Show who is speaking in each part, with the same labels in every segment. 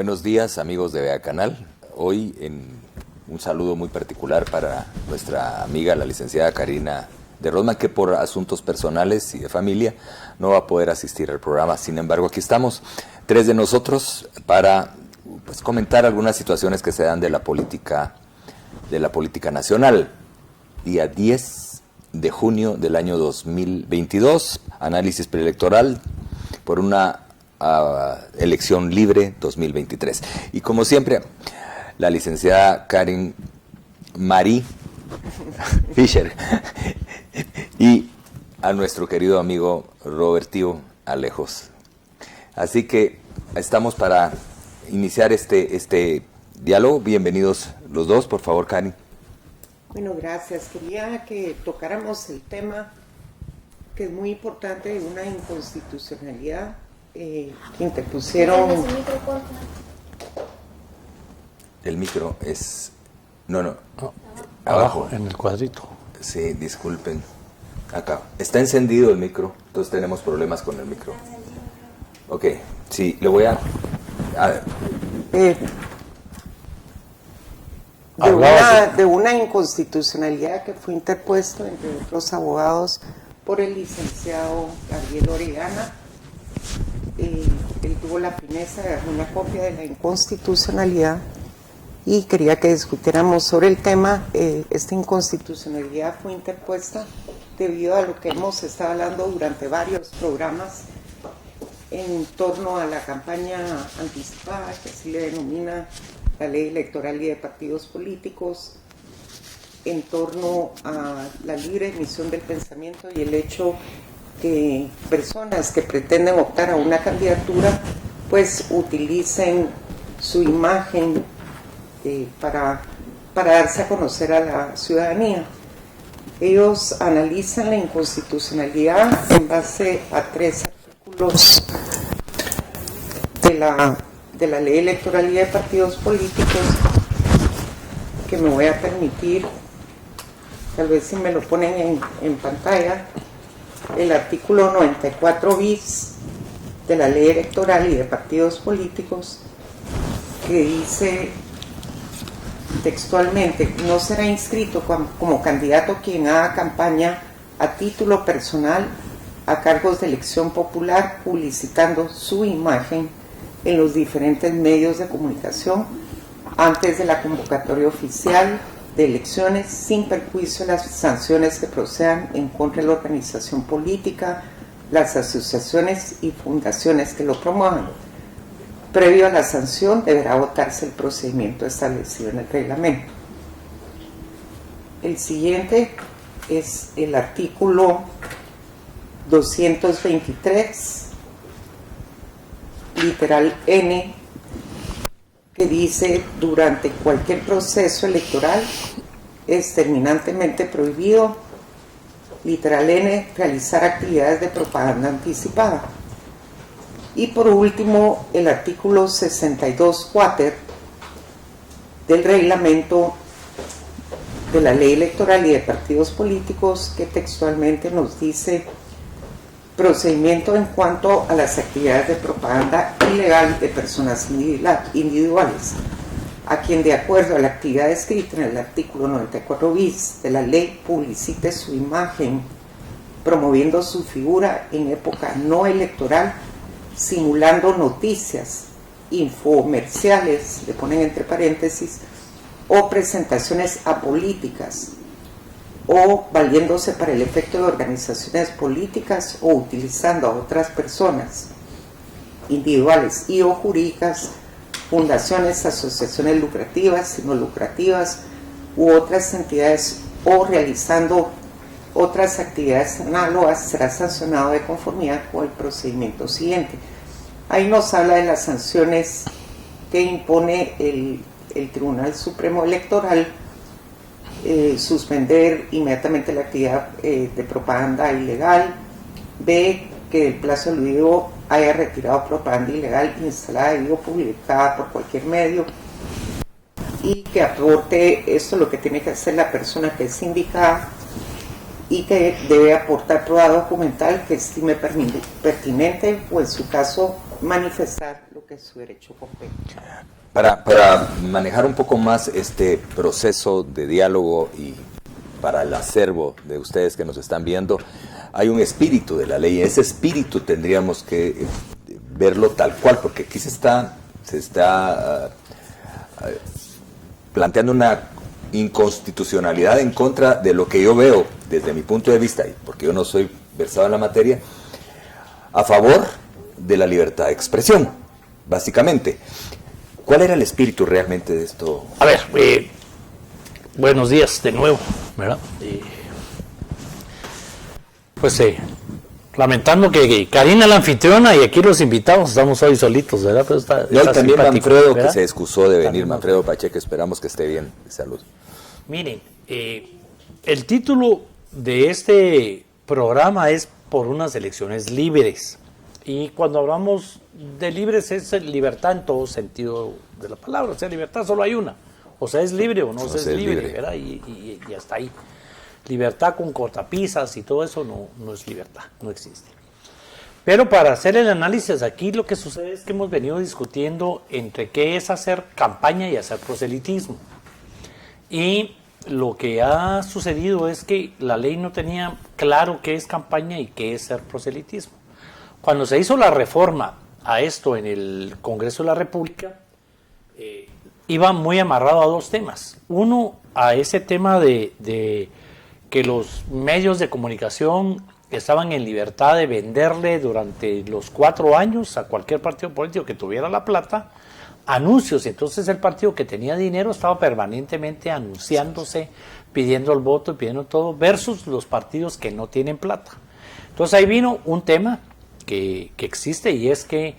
Speaker 1: Buenos días, amigos de Vea Canal. Hoy un saludo muy particular para nuestra amiga, la licenciada Karina de Rosman, que por asuntos personales y de familia no va a poder asistir al programa. Sin embargo, aquí estamos, tres de nosotros, para comentar algunas situaciones que se dan de la política nacional. Día 10 de junio del año 2022, análisis preelectoral por una elección libre 2023. Y como siempre, la licenciada Karen Marie Fischer y a nuestro querido amigo Roberto Alejos. Así que estamos para iniciar este diálogo. Bienvenidos los dos, por favor, Karen.
Speaker 2: Bueno, gracias. Quería que tocáramos el tema que es muy importante de una inconstitucionalidad que interpusieron.
Speaker 1: El micro es... No,
Speaker 3: abajo, en el cuadrito.
Speaker 1: Sí, disculpen. Acá. Está encendido el micro, entonces tenemos problemas con el micro. Ok, sí, le voy a
Speaker 2: de una inconstitucionalidad que fue interpuesta entre otros abogados por el licenciado Gabriel Orellana. Él tuvo la fineza de dar una copia de la inconstitucionalidad y quería que discutiéramos sobre el tema. Esta inconstitucionalidad fue interpuesta debido a lo que hemos estado hablando durante varios programas en torno a la campaña anticipada, que así le denomina la ley electoral y de partidos políticos, en torno a la libre emisión del pensamiento y el hecho que personas que pretenden optar a una candidatura pues utilicen su imagen para darse a conocer a la ciudadanía. Ellos analizan la inconstitucionalidad en base a 3 artículos de la ley electoral y de partidos políticos, que me voy a permitir, tal vez si me lo ponen en pantalla, el artículo 94 bis de la ley electoral y de partidos políticos, que dice textualmente: no será inscrito como candidato quien haga campaña a título personal a cargos de elección popular publicitando su imagen en los diferentes medios de comunicación antes de la convocatoria oficial de elecciones, sin perjuicio de las sanciones que procedan en contra de la organización política, las asociaciones y fundaciones que lo promuevan. Previo a la sanción deberá votarse el procedimiento establecido en el reglamento. El siguiente es el artículo 223, literal N, que dice: durante cualquier proceso electoral es terminantemente prohibido, literal N, realizar actividades de propaganda anticipada. Y por último, el artículo 62 quater del reglamento de la ley electoral y de partidos políticos, que textualmente nos dice: procedimiento en cuanto a las actividades de propaganda ilegal de personas individuales, a quien de acuerdo a la actividad descrita en el artículo 94 bis de la ley publicite su imagen promoviendo su figura en época no electoral, simulando noticias, infomerciales, le ponen entre paréntesis, o presentaciones apolíticas, o valiéndose para el efecto de organizaciones políticas o utilizando a otras personas individuales y o jurídicas, fundaciones, asociaciones lucrativas y no lucrativas u otras entidades, o realizando otras actividades análogas, será sancionado de conformidad con el procedimiento siguiente. Ahí nos habla de las sanciones que impone el Tribunal Supremo Electoral: suspender inmediatamente la actividad de propaganda ilegal; B, que el plazo aludido haya retirado propaganda ilegal instalada y o publicada por cualquier medio; y que aporte, esto lo que tiene que hacer la persona que es indicada, y que debe aportar prueba documental que estime pertinente, o en su caso manifestar lo que es su derecho completo.
Speaker 1: Para manejar un poco más este proceso de diálogo y para el acervo de ustedes que nos están viendo, hay un espíritu de la ley, y ese espíritu tendríamos que verlo tal cual, porque aquí se está planteando una inconstitucionalidad en contra de lo que yo veo desde mi punto de vista, y porque yo no soy versado en la materia, a favor de la libertad de expresión, básicamente. ¿Cuál era el espíritu realmente de esto?
Speaker 3: A ver, buenos días de nuevo, ¿verdad? Lamentando que Karina la anfitriona y aquí los invitados estamos hoy solitos, ¿verdad? Pero
Speaker 1: está también Manfredo, ¿verdad? Que se excusó de venir, Manfredo Pacheco, esperamos que esté bien, de salud.
Speaker 3: Miren, el título de este programa es Por unas elecciones libres. Y cuando hablamos de libres es libertad en todo sentido de la palabra. O sea, libertad solo hay una. O sea, es libre o no se es libre, ¿verdad? Y hasta ahí. Libertad con cortapisas y todo eso no es libertad, no existe. Pero para hacer el análisis aquí lo que sucede es que hemos venido discutiendo entre qué es hacer campaña y hacer proselitismo. Y lo que ha sucedido es que la ley no tenía claro qué es campaña y qué es ser proselitismo. Cuando se hizo la reforma a esto en el Congreso de la República, iba muy amarrado a dos temas. Uno, a ese tema de que los medios de comunicación estaban en libertad de venderle durante los 4 años a cualquier partido político que tuviera la plata anuncios. Entonces el partido que tenía dinero estaba permanentemente anunciándose, pidiendo el voto y pidiendo todo, versus los partidos que no tienen plata. Entonces ahí vino un tema que existe, y es que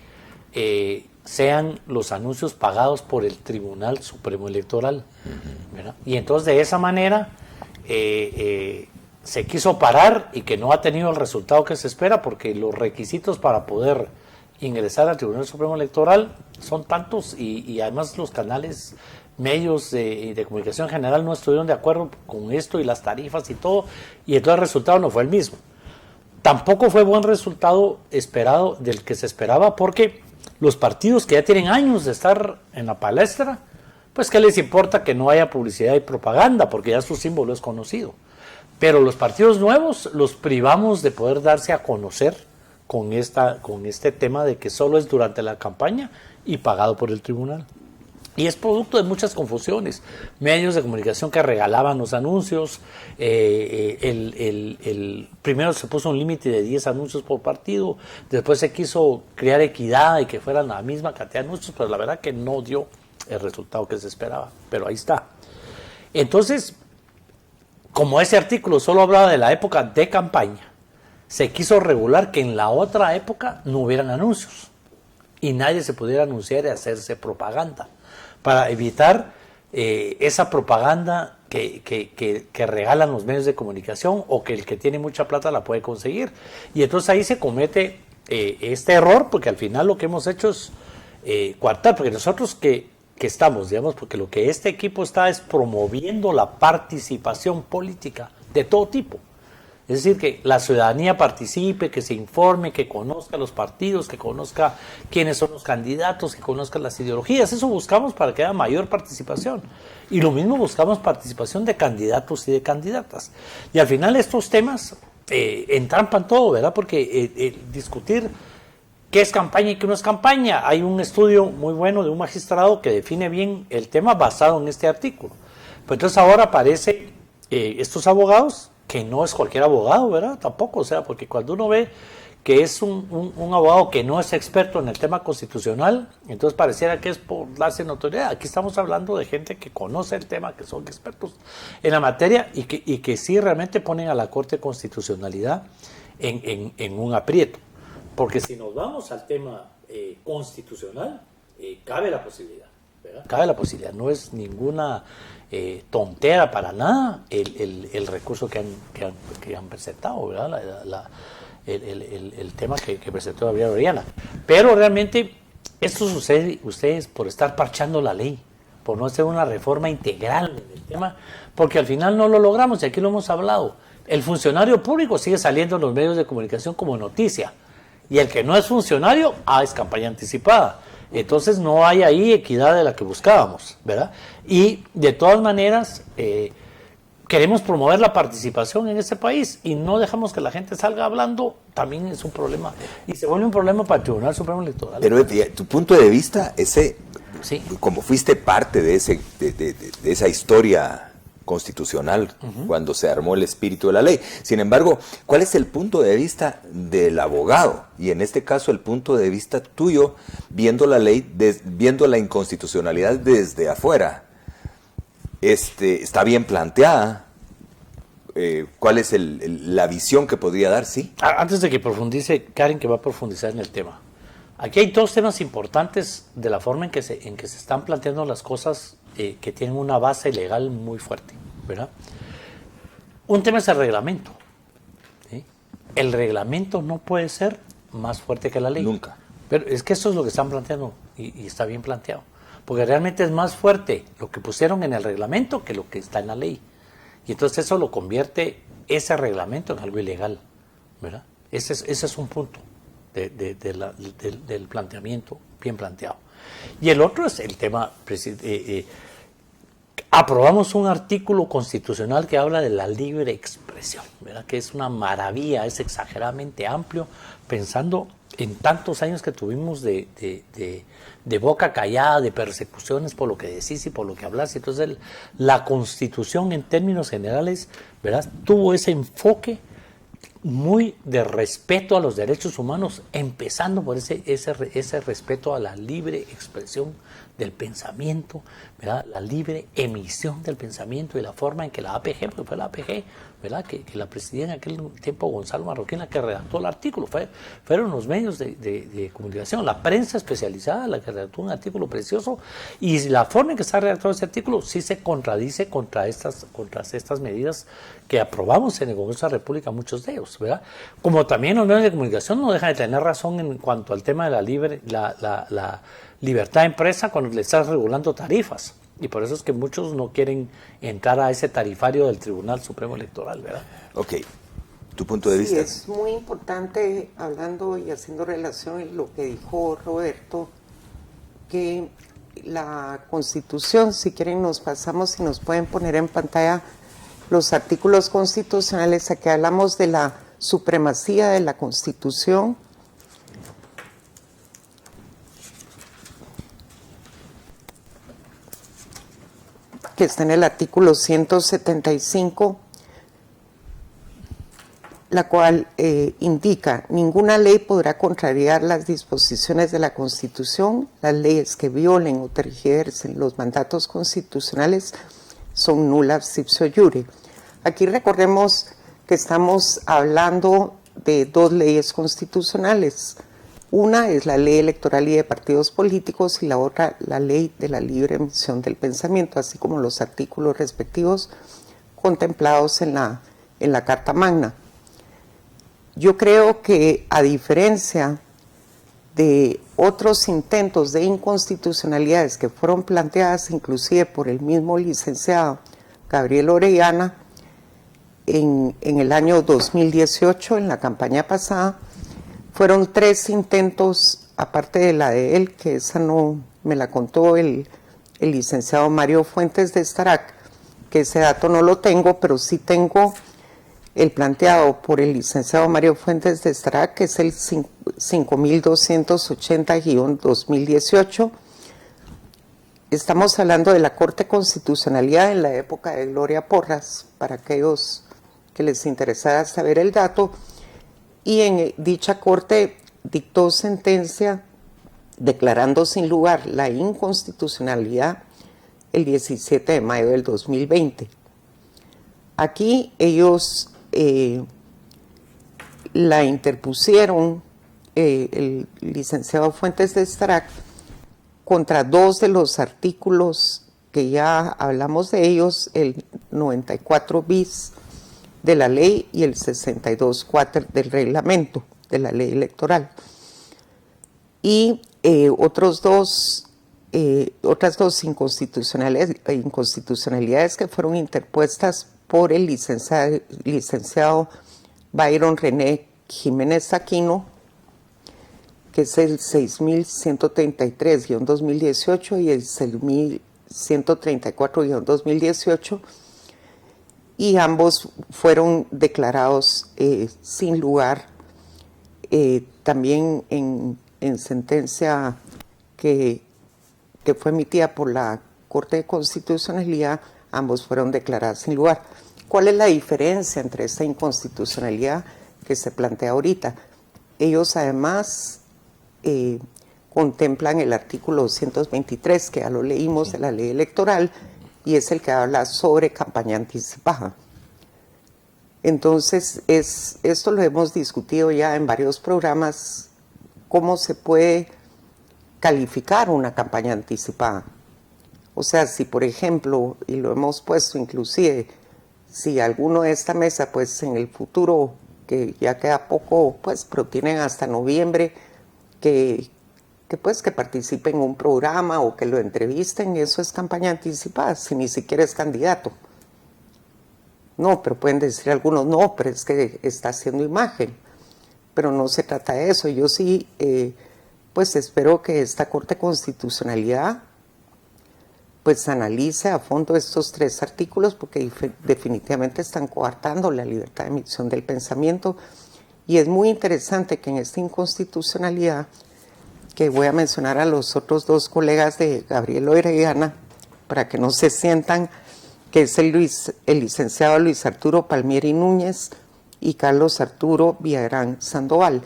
Speaker 3: sean los anuncios pagados por el Tribunal Supremo Electoral, ¿verdad? Y entonces de esa manera se quiso parar, y que no ha tenido el resultado que se espera, porque los requisitos para poder ingresar al Tribunal Supremo Electoral son tantos, y además los canales, medios de comunicación en general no estuvieron de acuerdo con esto y las tarifas y todo, y entonces el resultado no fue el mismo. Tampoco fue buen resultado esperado del que se esperaba, porque los partidos que ya tienen años de estar en la palestra, pues qué les importa que no haya publicidad y propaganda, porque ya su símbolo es conocido. Pero los partidos nuevos los privamos de poder darse a conocer con este tema de que solo es durante la campaña y pagado por el tribunal. Y es producto de muchas confusiones. Medios de comunicación que regalaban los anuncios, primero se puso un límite de 10 anuncios por partido, después se quiso crear equidad y que fueran la misma cantidad de anuncios, pero la verdad que no dio el resultado que se esperaba, pero ahí está. Entonces, como ese artículo solo hablaba de la época de campaña, se quiso regular que en la otra época no hubieran anuncios y nadie se pudiera anunciar y hacerse propaganda, para evitar esa propaganda que regalan los medios de comunicación, o que el que tiene mucha plata la puede conseguir. Y entonces ahí se comete este error, porque al final lo que hemos hecho es coartar, porque nosotros que estamos, digamos, porque lo que este equipo está es promoviendo la participación política de todo tipo. Es decir, que la ciudadanía participe, que se informe, que conozca los partidos, que conozca quiénes son los candidatos, que conozca las ideologías. Eso buscamos para que haya mayor participación. Y lo mismo buscamos participación de candidatos y de candidatas. Y al final estos temas entrampan todo, ¿verdad? Porque discutir qué es campaña y qué no es campaña. Hay un estudio muy bueno de un magistrado que define bien el tema basado en este artículo. Pues entonces ahora aparecen estos abogados, que no es cualquier abogado, ¿verdad? Tampoco, o sea, porque cuando uno ve que es un abogado que no es experto en el tema constitucional, entonces pareciera que es por darse notoriedad. Aquí estamos hablando de gente que conoce el tema, que son expertos en la materia, y que sí realmente ponen a la Corte de Constitucionalidad en un aprieto. Porque si nos vamos al tema constitucional, cabe la posibilidad, ¿verdad? Cabe la posibilidad, no es ninguna tontera para nada el recurso que han presentado, ¿verdad? El tema que presentó Gabriela Orellana. Pero realmente esto sucede, ustedes, por estar parchando la ley, por no hacer una reforma integral en el tema, porque al final no lo logramos, y aquí lo hemos hablado. El funcionario público sigue saliendo en los medios de comunicación como noticia, y el que no es funcionario, es campaña anticipada. Entonces no hay ahí equidad de la que buscábamos, ¿verdad? Y de todas maneras queremos promover la participación en este país y no dejamos que la gente salga hablando, también es un problema. Y se vuelve un problema para el Tribunal Supremo Electoral.
Speaker 1: Pero tu punto de vista,
Speaker 3: sí,
Speaker 1: como fuiste parte de esa historia constitucional cuando se armó el espíritu de la ley. Sin embargo, ¿cuál es el punto de vista del abogado? Y en este caso el punto de vista tuyo, viendo la ley, viendo la inconstitucionalidad desde afuera. Está bien planteada. ¿Cuál es la visión que podría dar? Sí.
Speaker 3: Antes de que profundice, Karen, que va a profundizar en el tema. Aquí hay dos temas importantes de la forma en que se están planteando las cosas que tienen una base legal muy fuerte, ¿verdad? Un tema es el reglamento, ¿sí? El reglamento no puede ser más fuerte que la ley.
Speaker 1: Nunca.
Speaker 3: Pero es que eso es lo que están planteando y está bien planteado. Porque realmente es más fuerte lo que pusieron en el reglamento que lo que está en la ley. Y entonces eso lo convierte ese reglamento en algo ilegal, ¿verdad? Ese es un punto del planteamiento bien planteado. Y el otro es el tema, aprobamos un artículo constitucional que habla de la libre expresión, ¿verdad? Que es una maravilla, es exageradamente amplio, pensando en tantos años que tuvimos de boca callada, de persecuciones por lo que decís y por lo que hablas. Entonces la Constitución en términos generales, ¿verdad?, tuvo ese enfoque muy de respeto a los derechos humanos, empezando por ese respeto a la libre expresión del pensamiento, ¿verdad?, la libre emisión del pensamiento y la forma en que la APG, porque fue la APG, ¿verdad?, que la presidía en aquel tiempo Gonzalo Marroquín, la que redactó el artículo, fueron los medios de comunicación, la prensa especializada la que redactó un artículo precioso, y la forma en que está redactado ese artículo sí se contradice contra estas medidas que aprobamos en el Congreso de la República, muchos de ellos, ¿verdad? Como también los medios de comunicación no dejan de tener razón en cuanto al tema de la libertad de empresa cuando le estás regulando tarifas. Y por eso es que muchos no quieren entrar a ese tarifario del Tribunal Supremo Electoral, ¿verdad?
Speaker 1: Ok, tu punto de vista.
Speaker 2: Sí, es muy importante, hablando y haciendo relación en lo que dijo Roberto, que la Constitución, si quieren nos pasamos y nos pueden poner en pantalla los artículos constitucionales. Aquí hablamos de la supremacía de la Constitución, que está en el artículo 175, la cual indica: ninguna ley podrá contrariar las disposiciones de la Constitución. Las leyes que violen o tergiversen los mandatos constitucionales son nulas ipso iure. Aquí recordemos que estamos hablando de dos leyes constitucionales. Una es la ley electoral y de partidos políticos y la otra la ley de la libre emisión del pensamiento, así como los artículos respectivos contemplados en la Carta Magna. Yo creo que, a diferencia de otros intentos de inconstitucionalidades que fueron planteadas inclusive por el mismo licenciado Gabriel Orellana en el año 2018, en la campaña pasada, fueron 3 intentos, aparte de la de él, que esa no me la contó el licenciado Mario Fuentes de Estarac, que ese dato no lo tengo, pero sí tengo el planteado por el licenciado Mario Fuentes de Estarac, que es el 5280-2018. Estamos hablando de la Corte de Constitucionalidad en la época de Gloria Porras, para aquellos que les interesara saber el dato, y en dicha Corte dictó sentencia declarando sin lugar la inconstitucionalidad el 17 de mayo del 2020. Aquí ellos la interpusieron, el licenciado Fuentes de Estarac, contra 2 de los artículos que ya hablamos de ellos, el 94 bis de la ley y el 62 cuater del reglamento de la ley electoral. Y otras dos inconstitucionalidades que fueron interpuestas por el licenciado Byron René Jiménez Aquino que es el 6133-2018 y el 6134-2018, y ambos fueron declarados sin lugar. También en sentencia que fue emitida por la Corte de Constitucionalidad, ambos fueron declarados sin lugar. ¿Cuál es la diferencia entre esta inconstitucionalidad que se plantea ahorita? Ellos además contemplan el artículo 223, que ya lo leímos, de la ley electoral, y es el que habla sobre campaña anticipada. Entonces, esto lo hemos discutido ya en varios programas, cómo se puede calificar una campaña anticipada. O sea, si por ejemplo, y lo hemos puesto inclusive, si alguno de esta mesa, pues en el futuro, que ya queda poco, pues, pero tienen hasta noviembre, que participe en un programa o que lo entrevisten, eso es campaña anticipada, si ni siquiera es candidato. No, pero pueden decir algunos, no, pero es que está haciendo imagen. Pero no se trata de eso. Yo sí, pues espero que esta Corte de Constitucionalidad pues analice a fondo estos 3 artículos, porque definitivamente están coartando la libertad de emisión del pensamiento. Y es muy interesante que en esta inconstitucionalidad, que voy a mencionar a los otros 2 colegas de Gabriel Orellana, para que no se sientan, que es el licenciado Luis Arturo Palmieri Núñez y Carlos Arturo Villagrán Sandoval.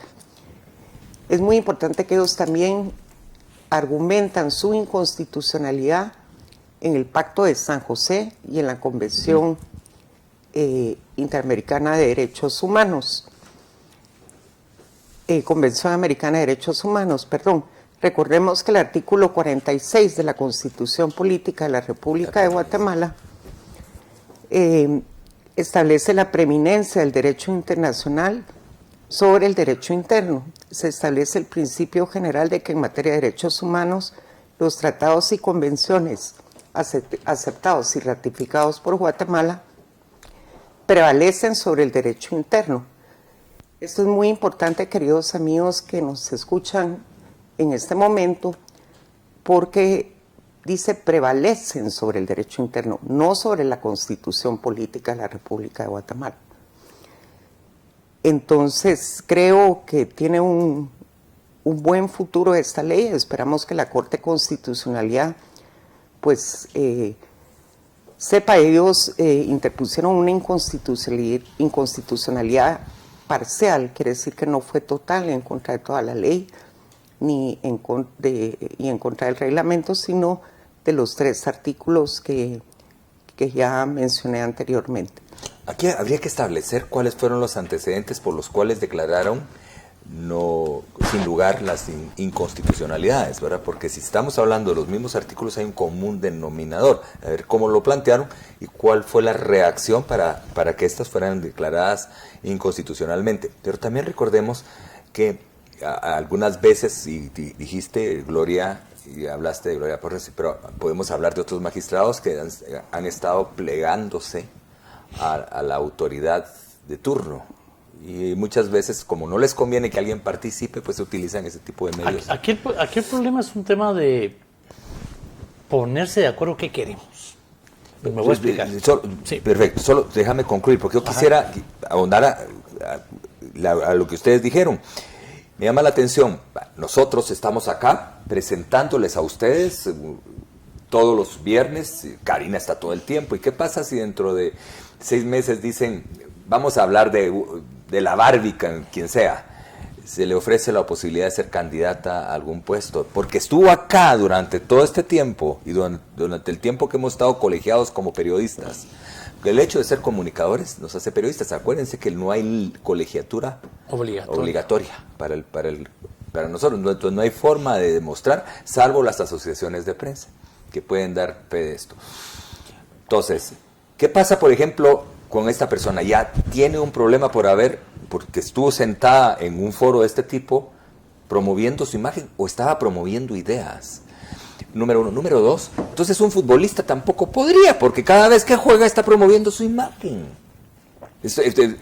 Speaker 2: Es muy importante que ellos también argumentan su inconstitucionalidad en el Pacto de San José y en la Convención Interamericana de Derechos Humanos. Convención Americana de Derechos Humanos, perdón. Recordemos que el artículo 46 de la Constitución Política de la República de Guatemala establece la preeminencia del derecho internacional sobre el derecho interno. Se establece el principio general de que en materia de derechos humanos los tratados y convenciones aceptados y ratificados por Guatemala prevalecen sobre el derecho interno. Esto es muy importante, queridos amigos que nos escuchan en este momento, porque dice prevalecen sobre el derecho interno, no sobre la Constitución Política de la República de Guatemala. Entonces, creo que tiene un buen futuro esta ley. Esperamos que la Corte de Constitucionalidad, pues, sepa. Ellos interpusieron una inconstitucionalidad parcial, quiere decir que no fue total en contra de toda la ley, ni en contra del reglamento, sino de los 3 artículos que ya mencioné anteriormente.
Speaker 1: Aquí habría que establecer cuáles fueron los antecedentes por los cuales declararon sin lugar las inconstitucionalidades, ¿verdad? Porque si estamos hablando de los mismos artículos hay un común denominador. A ver cómo lo plantearon y cuál fue la reacción para que estas fueran declaradas inconstitucionalmente. Pero también recordemos que algunas veces, y dijiste, Gloria, y hablaste de Gloria Porras, pero podemos hablar de otros magistrados que han estado plegándose a la autoridad de turno. Y muchas veces, como no les conviene que alguien participe, pues utilizan ese tipo de medios.
Speaker 3: Aquí el problema es un tema de ponerse de acuerdo qué queremos. Me voy a explicar.
Speaker 1: Sí. Perfecto, solo déjame concluir, porque yo quisiera ahondar a lo que ustedes dijeron. Me llama la atención, nosotros estamos acá presentándoles a ustedes todos los viernes, Karina está todo el tiempo, ¿y qué pasa si dentro de 6 meses dicen, vamos a hablar de la Bárbica, quien sea, se le ofrece la posibilidad de ser candidata a algún puesto, porque estuvo acá durante todo este tiempo y durante el tiempo que hemos estado colegiados como periodistas? El hecho de ser comunicadores nos hace periodistas. Acuérdense que no hay colegiatura obligatoria para nosotros. Entonces no hay forma de demostrar, salvo las asociaciones de prensa, que pueden dar fe de esto. Entonces, ¿qué pasa, por ejemplo, con esta persona? Ya tiene un problema porque estuvo sentada en un foro de este tipo promoviendo su imagen o estaba promoviendo ideas. Número 1. Número 2, entonces un futbolista tampoco podría, porque cada vez que juega está promoviendo su imagen.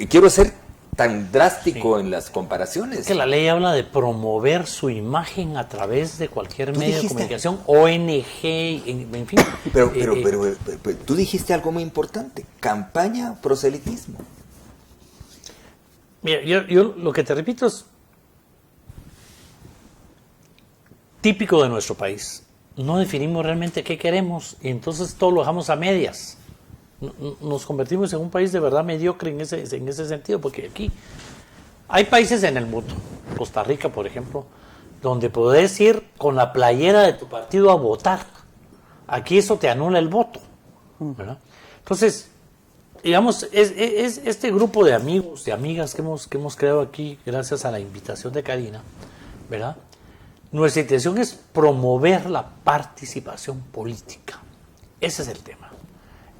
Speaker 1: Quiero ser tan drástico en las comparaciones.
Speaker 3: Es que la ley habla de promover su imagen a través de cualquier medio de comunicación, ONG, en fin.
Speaker 1: Pero tú dijiste algo muy importante, campaña proselitismo.
Speaker 3: Mira, yo lo que te repito es típico de nuestro país. No definimos realmente qué queremos y entonces todo lo dejamos a medias. Nos convertimos en un país de verdad mediocre en ese sentido, porque aquí hay países en el mundo, Costa Rica por ejemplo, donde podés ir con la playera de tu partido a votar. Aquí eso te anula el voto, ¿verdad? Entonces, digamos, es este grupo de amigos, de amigas que hemos creado aquí gracias a la invitación de Karina, ¿verdad? Nuestra intención es promover la participación política. Ese es el tema.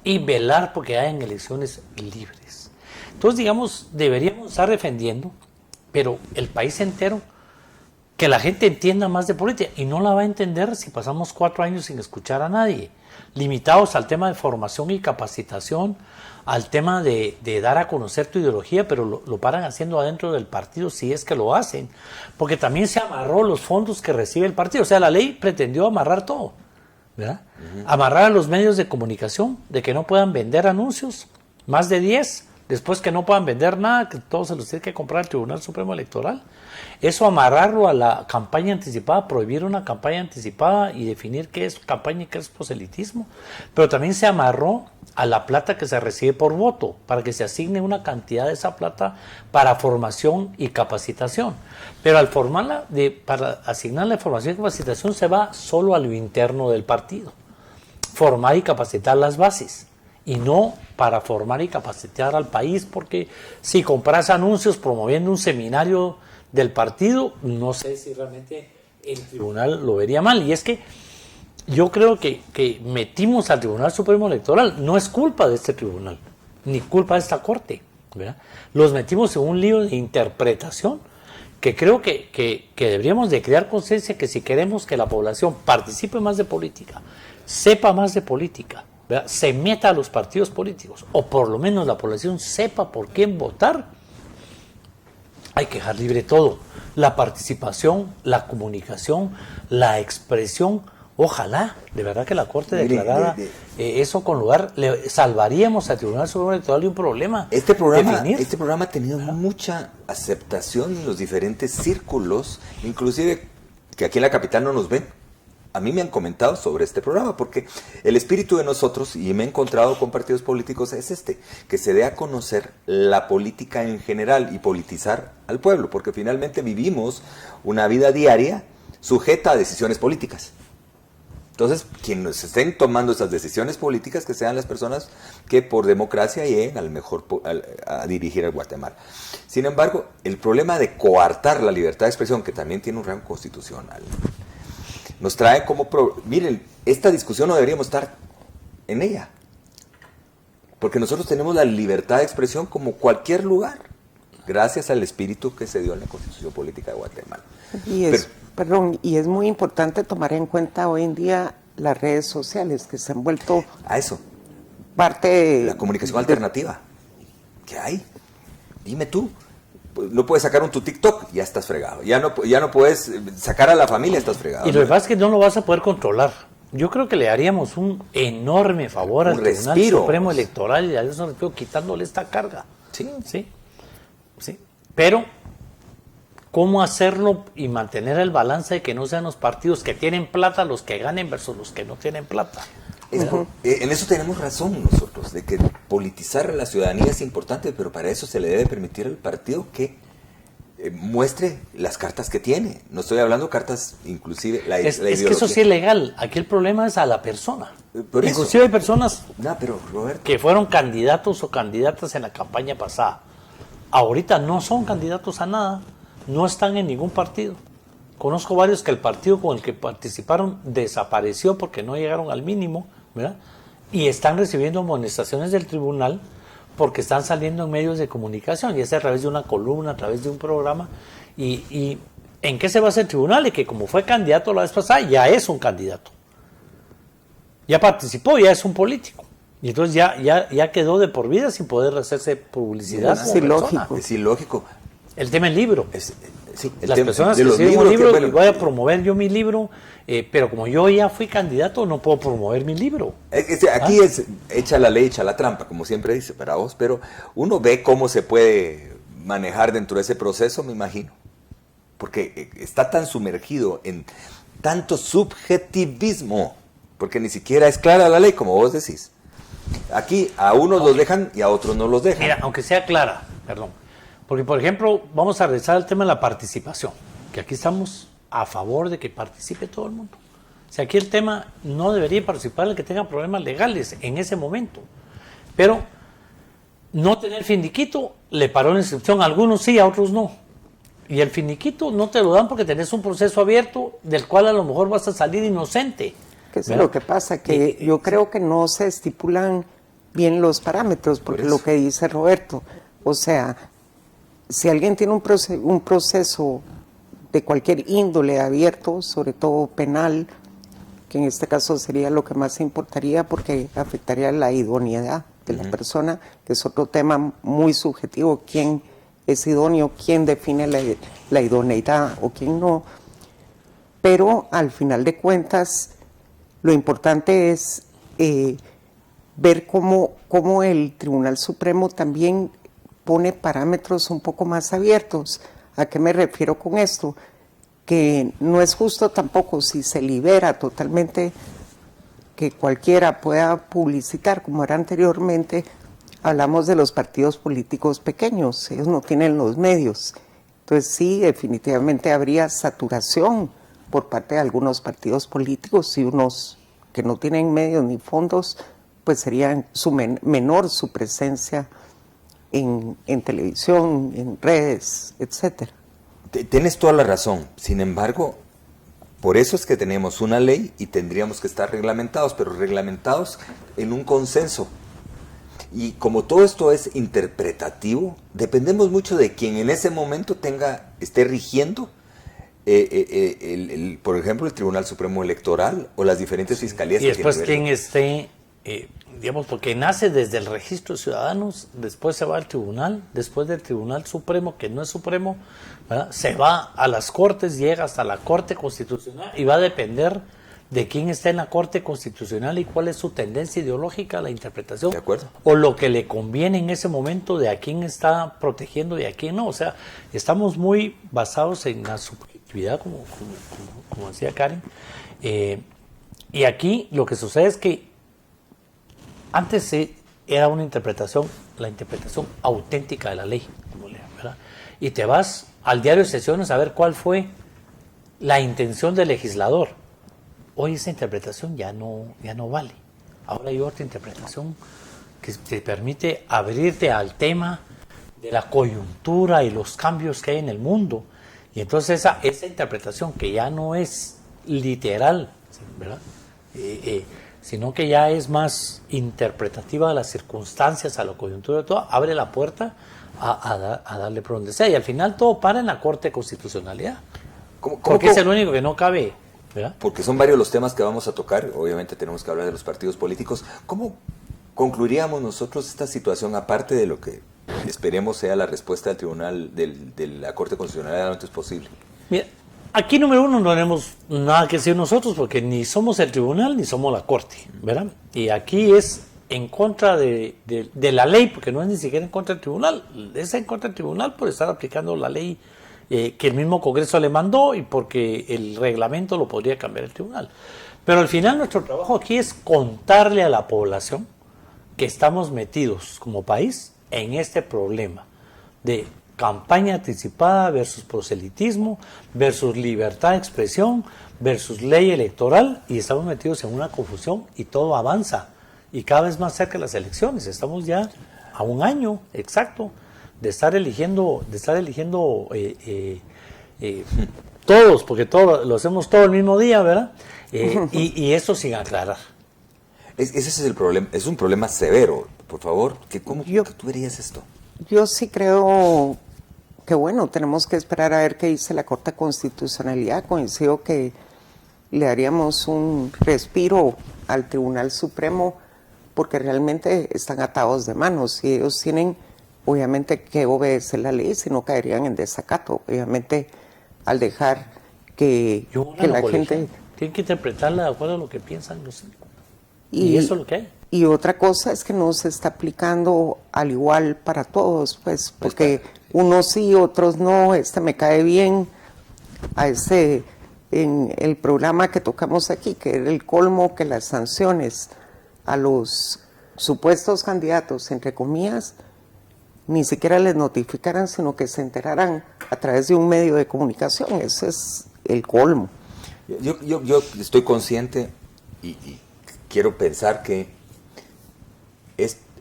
Speaker 3: Y velar porque hayan elecciones libres. Entonces, digamos, deberíamos estar defendiendo, pero el país entero, que la gente entienda más de política. Y no la va a entender si pasamos 4 años sin escuchar a nadie. Limitados al tema de formación y capacitación, al tema de dar a conocer tu ideología, pero lo paran haciendo adentro del partido si es que lo hacen. Porque también se amarró los fondos que recibe el partido. O sea, la ley pretendió amarrar todo, ¿verdad? Amarrar a los medios de comunicación, de que no puedan vender anuncios, más de 10, después que no puedan vender nada, que todos se los tiene que comprar el Tribunal Supremo Electoral. Eso amarrarlo a la campaña anticipada, prohibir una campaña anticipada y definir qué es campaña y qué es proselitismo. Pero también se amarró a la plata que se recibe por voto, para que se asigne una cantidad de esa plata para formación y capacitación. Pero al formarla, para asignarle formación y capacitación, se va solo a lo interno del partido. Formar y capacitar las bases. Y no para formar y capacitar al país, porque si compras anuncios promoviendo un seminario del partido, no sé si realmente el tribunal lo vería mal. Y es que yo creo que metimos al Tribunal Supremo Electoral, no es culpa de este tribunal, ni culpa de esta corte, ¿verdad? Los metimos en un lío de interpretación que creo que deberíamos de crear conciencia que si queremos que la población participe más de política, sepa más de política, ¿verdad? Se meta a los partidos políticos, o por lo menos la población sepa por quién votar, hay que dejar libre todo, la participación, la comunicación, la expresión. Ojalá, de verdad que la Corte declarara eso con lugar, le salvaríamos al Tribunal Supremo Electoral de un problema.
Speaker 1: Este programa ha tenido mucha aceptación en los diferentes círculos, inclusive que aquí en la capital no nos ven. A mí me han comentado sobre este programa, porque el espíritu de nosotros, y me he encontrado con partidos políticos, es que se dé a conocer la política en general y politizar al pueblo, porque finalmente vivimos una vida diaria sujeta a decisiones políticas. Entonces, quienes estén tomando esas decisiones políticas, que sean las personas que por democracia lleguen a dirigir a Guatemala. Sin embargo, el problema de coartar la libertad de expresión, que también tiene un rango constitucional, nos trae como... Miren, esta discusión no deberíamos estar en ella. Porque nosotros tenemos la libertad de expresión como cualquier lugar, gracias al espíritu que se dio en la Constitución Política de Guatemala.
Speaker 2: Y es muy importante tomar en cuenta hoy en día las redes sociales que se han vuelto...
Speaker 1: A eso.
Speaker 2: Parte de...
Speaker 1: La comunicación alternativa. ¿Qué hay? Dime tú. No puedes sacar tu TikTok, ya estás fregado. Ya no puedes sacar a la familia, estás fregado.
Speaker 3: Y lo que pasa es que no lo vas a poder controlar. Yo creo que le haríamos un enorme favor al Tribunal Supremo Electoral y a eso respiro, quitándole esta carga. Sí. Pero, ¿cómo hacerlo y mantener el balance de que no sean los partidos que tienen plata los que ganen versus los que no tienen plata?
Speaker 1: En eso tenemos razón nosotros, de que politizar a la ciudadanía es importante, pero para eso se le debe permitir al partido que muestre las cartas que tiene. No estoy hablando cartas, inclusive la ideología. Es que
Speaker 3: eso sí es legal. Aquí el problema es a la persona. Inclusive hay personas que fueron candidatos o candidatas en la campaña pasada. Ahorita no son candidatos a nada, no están en ningún partido. Conozco varios que el partido con el que participaron desapareció porque no llegaron al mínimo, ¿verdad? Y están recibiendo amonestaciones del tribunal porque están saliendo en medios de comunicación, ya sea a través de una columna, a través de un programa. ¿Y en qué se basa el tribunal? Y que como fue candidato la vez pasada, ya es un candidato. Ya participó, ya es un político. Y entonces ya quedó de por vida sin poder hacerse publicidad.
Speaker 2: Sí, lógico.
Speaker 1: Es ilógico.
Speaker 3: El tema del libro.
Speaker 1: Sí,
Speaker 3: Las personas que escriben un libro, y voy a promover yo mi libro, pero como yo ya fui candidato, no puedo promover mi libro.
Speaker 1: Aquí es echa la ley, echa la trampa, como siempre dice para vos, pero uno ve cómo se puede manejar dentro de ese proceso, me imagino. Porque está tan sumergido en tanto subjetivismo, porque ni siquiera es clara la ley, como vos decís. Aquí a unos los dejan y a otros no los dejan.
Speaker 3: Mira, aunque sea clara, perdón. Porque, por ejemplo, vamos a regresar al tema de la participación, que aquí estamos a favor de que participe todo el mundo. O sea, aquí el tema no debería participar el que tenga problemas legales en ese momento. Pero no tener finiquito le paró la inscripción. A algunos sí, a otros no. Y el finiquito no te lo dan porque tenés un proceso abierto del cual a lo mejor vas a salir inocente.
Speaker 2: ¿Qué es lo que pasa? Que yo creo que no se estipulan bien los parámetros, porque lo que dice Roberto, o sea, si alguien tiene un proceso de cualquier índole abierto, sobre todo penal, que en este caso sería lo que más importaría porque afectaría la idoneidad de la persona, que es otro tema muy subjetivo, quién es idóneo, quién define la idoneidad o quién no, pero al final de cuentas lo importante es ver cómo el Tribunal Supremo también pone parámetros un poco más abiertos. ¿A qué me refiero con esto? Que no es justo tampoco si se libera totalmente que cualquiera pueda publicitar, como era anteriormente. Hablamos de los partidos políticos pequeños, ellos no tienen los medios. Entonces sí, definitivamente habría saturación por parte de algunos partidos políticos, y unos que no tienen medios ni fondos, pues sería menor su presencia en televisión, en redes, etcétera.
Speaker 1: Tienes toda la razón. Sin embargo, por eso es que tenemos una ley y tendríamos que estar reglamentados, pero reglamentados en un consenso. Y como todo esto es interpretativo, dependemos mucho de quien en ese momento esté rigiendo, por ejemplo, el Tribunal Supremo Electoral o las diferentes fiscalías.
Speaker 3: Y después quien esté, digamos, porque nace desde el registro de ciudadanos, después se va al tribunal, después del Tribunal Supremo, que no es supremo, ¿verdad?, se va a las Cortes, llega hasta la Corte Constitucional y va a depender de quién está en la Corte Constitucional y cuál es su tendencia ideológica, la interpretación,
Speaker 1: de acuerdo,
Speaker 3: o lo que le conviene en ese momento de a quién está protegiendo y a quién no. O sea, estamos muy basados en la subjetividad, como decía Karen, y aquí lo que sucede es que antes era una interpretación, la interpretación auténtica de la ley, ¿verdad? Y te vas al diario de sesiones a ver cuál fue la intención del legislador. Hoy esa interpretación ya no vale. Ahora hay otra interpretación que te permite abrirte al tema de la coyuntura y los cambios que hay en el mundo. Y entonces esa interpretación que ya no es literal, ¿verdad?, sino que ya es más interpretativa de las circunstancias, a la coyuntura de todo, abre la puerta a darle por donde sea. Y al final todo para en la Corte de Constitucionalidad. Porque es el único que no cabe, ¿verdad?
Speaker 1: Porque son varios los temas que vamos a tocar. Obviamente tenemos que hablar de los partidos políticos. ¿Cómo concluiríamos nosotros esta situación, aparte de lo que esperemos sea la respuesta del Tribunal, de la Corte Constitucional lo antes posible?
Speaker 3: Mira, aquí número uno no tenemos nada que decir nosotros, porque ni somos el tribunal ni somos la Corte, ¿verdad? Y aquí es en contra de la ley, porque no es ni siquiera en contra del tribunal, es en contra del tribunal por estar aplicando la ley que el mismo Congreso le mandó y porque el reglamento lo podría cambiar el tribunal. Pero al final nuestro trabajo aquí es contarle a la población que estamos metidos como país en este problema de campaña anticipada versus proselitismo, versus libertad de expresión, versus ley electoral, y estamos metidos en una confusión y todo avanza. Y cada vez más cerca de las elecciones. Estamos ya a un año exacto de estar eligiendo todos, porque todos lo hacemos todo el mismo día, ¿verdad? Y eso sin aclarar.
Speaker 1: Ese es el problema, es un problema severo. Por favor, ¿cómo tú verías esto?
Speaker 2: Yo sí creo que, bueno, tenemos que esperar a ver qué dice la Corte de Constitucionalidad. Coincido que le daríamos un respiro al Tribunal Supremo porque realmente están atados de manos y ellos tienen obviamente que obedecer la ley, si no caerían en desacato, obviamente al dejar que la gente...
Speaker 3: Tienen que interpretarla de acuerdo a lo que piensan los cinco. Y eso es lo que hay.
Speaker 2: Y otra cosa es que no se está aplicando al igual para todos, pues, porque unos sí, otros no, me cae bien, en el programa que tocamos aquí, que era el colmo que las sanciones a los supuestos candidatos, entre comillas, ni siquiera les notificaran, sino que se enteraran a través de un medio de comunicación. Eso es el colmo.
Speaker 1: Yo estoy consciente y quiero pensar que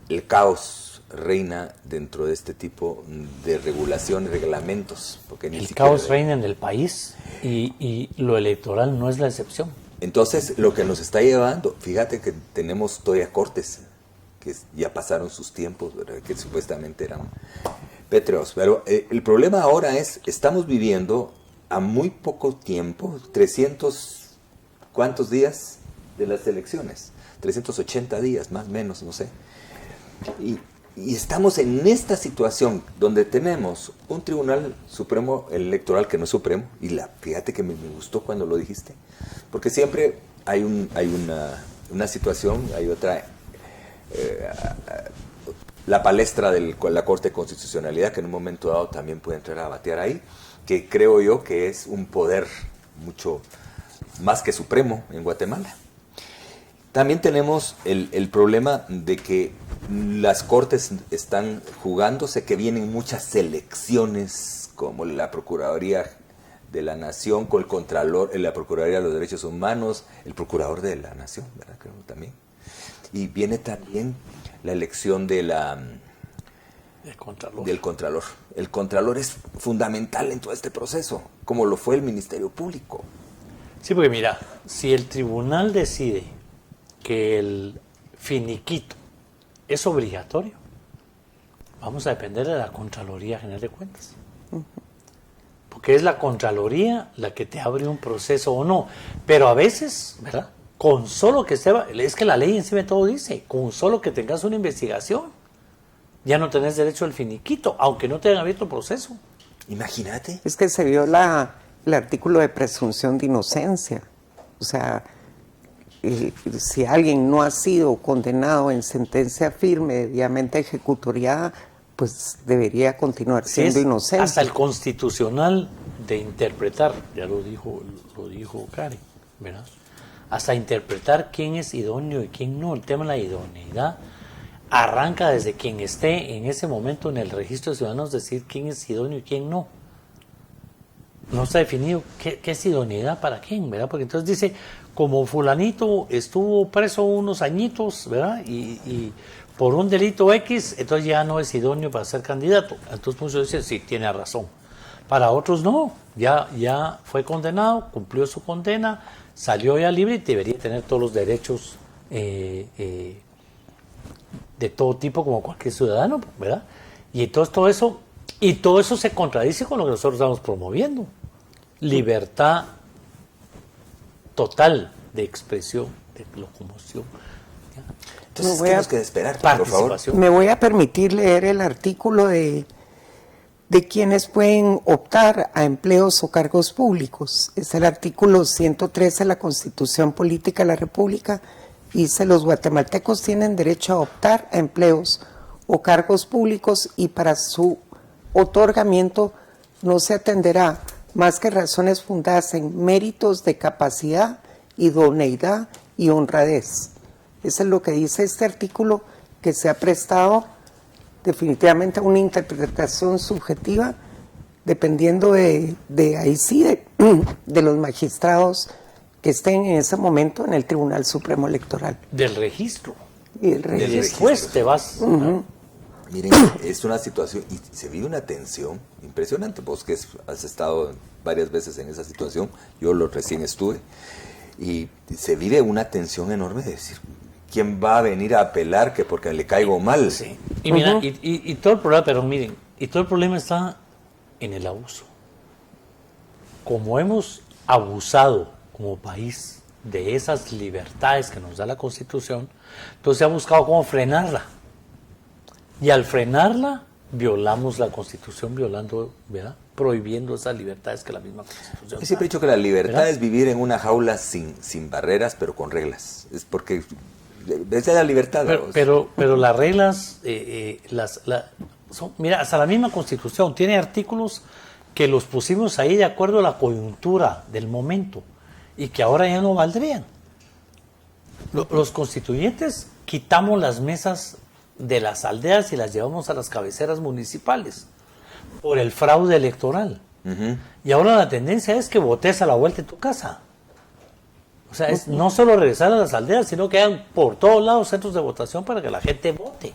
Speaker 1: el caos reina dentro de este tipo de regulación y reglamentos. Porque
Speaker 3: el caos reina en el país y lo electoral no es la excepción.
Speaker 1: Entonces, lo que nos está llevando, fíjate que tenemos todavía cortes, que ya pasaron sus tiempos, ¿verdad? Que supuestamente eran pétreos. Pero el problema ahora es, estamos viviendo a muy poco tiempo, 300, ¿cuántos días de las elecciones? 380 días, más o menos, no sé. Y estamos en esta situación donde tenemos un Tribunal Supremo Electoral que no es supremo, y fíjate que me gustó cuando lo dijiste, porque siempre hay una situación, hay otra, la palestra de la Corte de Constitucionalidad, que en un momento dado también puede entrar a batear ahí, que creo yo que es un poder mucho más que supremo en Guatemala. También tenemos el problema de que las cortes están jugándose, que vienen muchas elecciones, como la Procuraduría de la Nación, con el Contralor, la Procuraduría de los Derechos Humanos, el Procurador de la Nación, ¿verdad? Creo también. Y viene también la elección del Contralor. El Contralor es fundamental en todo este proceso, como lo fue el Ministerio Público.
Speaker 3: Sí, porque mira, si el tribunal decide que el finiquito es obligatorio, vamos a depender de la Contraloría General de Cuentas. Porque es la Contraloría la que te abre un proceso o no. Pero a veces, ¿verdad? Con solo que es que la ley encima de todo dice, con solo que tengas una investigación, ya no tenés derecho al finiquito, aunque no te hayan abierto proceso.
Speaker 1: Imagínate.
Speaker 2: Es que se vio el artículo de presunción de inocencia. O sea, si alguien no ha sido condenado en sentencia firme, debidamente ejecutoriada, pues debería continuar siendo inocente.
Speaker 3: Hasta el constitucional de interpretar, ya lo dijo Karen, ¿verdad? Hasta interpretar quién es idóneo y quién no. El tema de la idoneidad arranca desde quien esté en ese momento en el registro de ciudadanos, decir quién es idóneo y quién no. No está definido qué es idoneidad para quién, ¿verdad? Porque entonces dice, como fulanito estuvo preso unos añitos, ¿verdad? Y por un delito X, entonces ya no es idóneo para ser candidato. Entonces muchos dicen, sí, tiene razón. Para otros no, ya fue condenado, cumplió su condena, salió ya libre y debería tener todos los derechos de todo tipo como cualquier ciudadano, ¿verdad? Y entonces todo eso se contradice con lo que nosotros estamos promoviendo. Libertad total de expresión, de locomoción.
Speaker 1: Entonces tenemos que esperar, por favor.
Speaker 2: Me voy a permitir leer el artículo de quienes pueden optar a empleos o cargos públicos. Es el artículo 113 de la Constitución Política de la República. Dice, los guatemaltecos tienen derecho a optar a empleos o cargos públicos y para su otorgamiento no se atenderá más que razones fundadas en méritos de capacidad, idoneidad y honradez. Eso es lo que dice este artículo, que se ha prestado definitivamente a una interpretación subjetiva, dependiendo de los magistrados que estén en ese momento en el Tribunal Supremo Electoral.
Speaker 3: Del registro.
Speaker 2: Y el registro.
Speaker 3: Después te vas.
Speaker 1: Miren, es una situación, y se vive una tensión impresionante. Vos que has estado varias veces en esa situación, yo recién estuve, y se vive una tensión enorme de decir, ¿quién va a venir a apelar que porque le caigo mal?
Speaker 3: Sí. Y mira, y todo el problema, pero miren, y todo el problema está en el abuso. Como hemos abusado como país de esas libertades que nos da la Constitución, entonces se ha buscado cómo frenarla. Y al frenarla, violamos la Constitución, ¿verdad? Prohibiendo esas libertades que la misma Constitución
Speaker 1: Yo siempre he dicho que la libertad es vivir en una jaula sin barreras, pero con reglas. Es porque esa es la libertad.
Speaker 3: Pero las reglas, mira, hasta la misma Constitución tiene artículos que los pusimos ahí de acuerdo a la coyuntura del momento y que ahora ya no valdrían. Los constituyentes quitamos las mesas de las aldeas y las llevamos a las cabeceras municipales por el fraude electoral. Uh-huh. Y ahora la tendencia es que votes a la vuelta de tu casa. O sea, es no solo regresar a las aldeas, sino que hay por todos lados centros de votación para que la gente vote.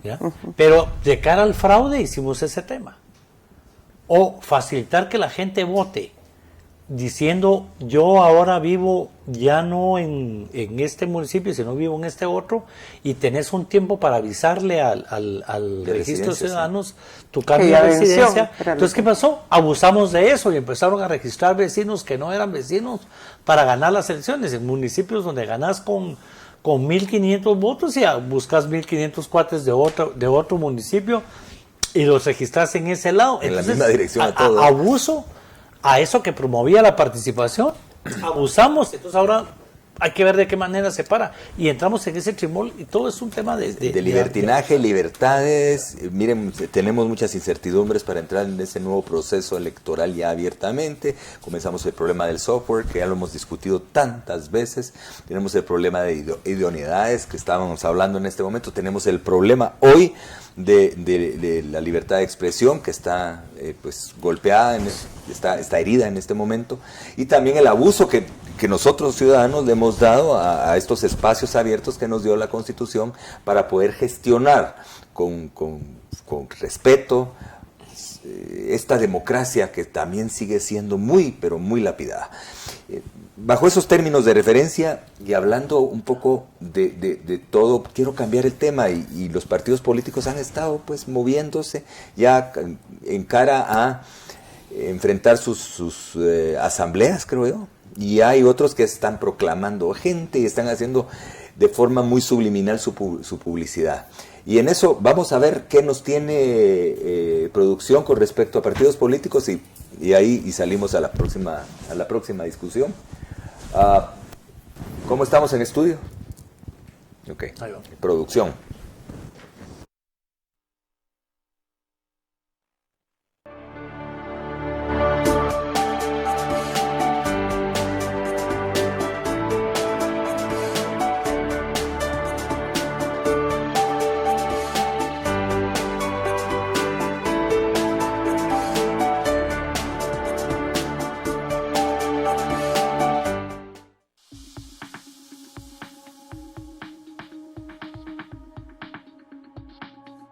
Speaker 3: ¿Ya? Uh-huh. Pero de cara al fraude hicimos ese tema. O facilitar que la gente vote diciendo, yo ahora vivo ya no en este municipio, sino vivo en este otro, y tenés un tiempo para avisarle al registro de ciudadanos tu cambio de residencia. Entonces, ¿qué pasó? Abusamos de eso y empezaron a registrar vecinos que no eran vecinos para ganar las elecciones. En municipios donde ganás con 1.500 votos y buscas 1.500 cuates de otro municipio y los registras en ese lado.
Speaker 1: En la misma dirección a todo.
Speaker 3: Abuso a eso que promovía la participación, abusamos, entonces ahora hay que ver de qué manera se para, y entramos en ese trimol, y todo es un tema de
Speaker 1: libertinaje, libertades. Miren, tenemos muchas incertidumbres para entrar en ese nuevo proceso electoral ya abiertamente. Comenzamos el problema del software, que ya lo hemos discutido tantas veces. Tenemos el problema de idoneidades, que estábamos hablando en este momento. Tenemos el problema hoy de la libertad de expresión, que está pues golpeada, está herida en este momento, y también el abuso que nosotros ciudadanos le hemos dado a estos espacios abiertos que nos dio la Constitución para poder gestionar con respeto esta democracia que también sigue siendo pero muy lapidada. Bajo esos términos de referencia y hablando un poco de todo, quiero cambiar el tema, y los partidos políticos han estado pues moviéndose ya en cara a enfrentar sus asambleas, creo yo, y hay otros que están proclamando gente y están haciendo de forma muy subliminal su publicidad. Y en eso vamos a ver qué nos tiene producción con respecto a partidos políticos, y ahí salimos a la próxima discusión. ¿Cómo estamos en estudio? Ok, producción.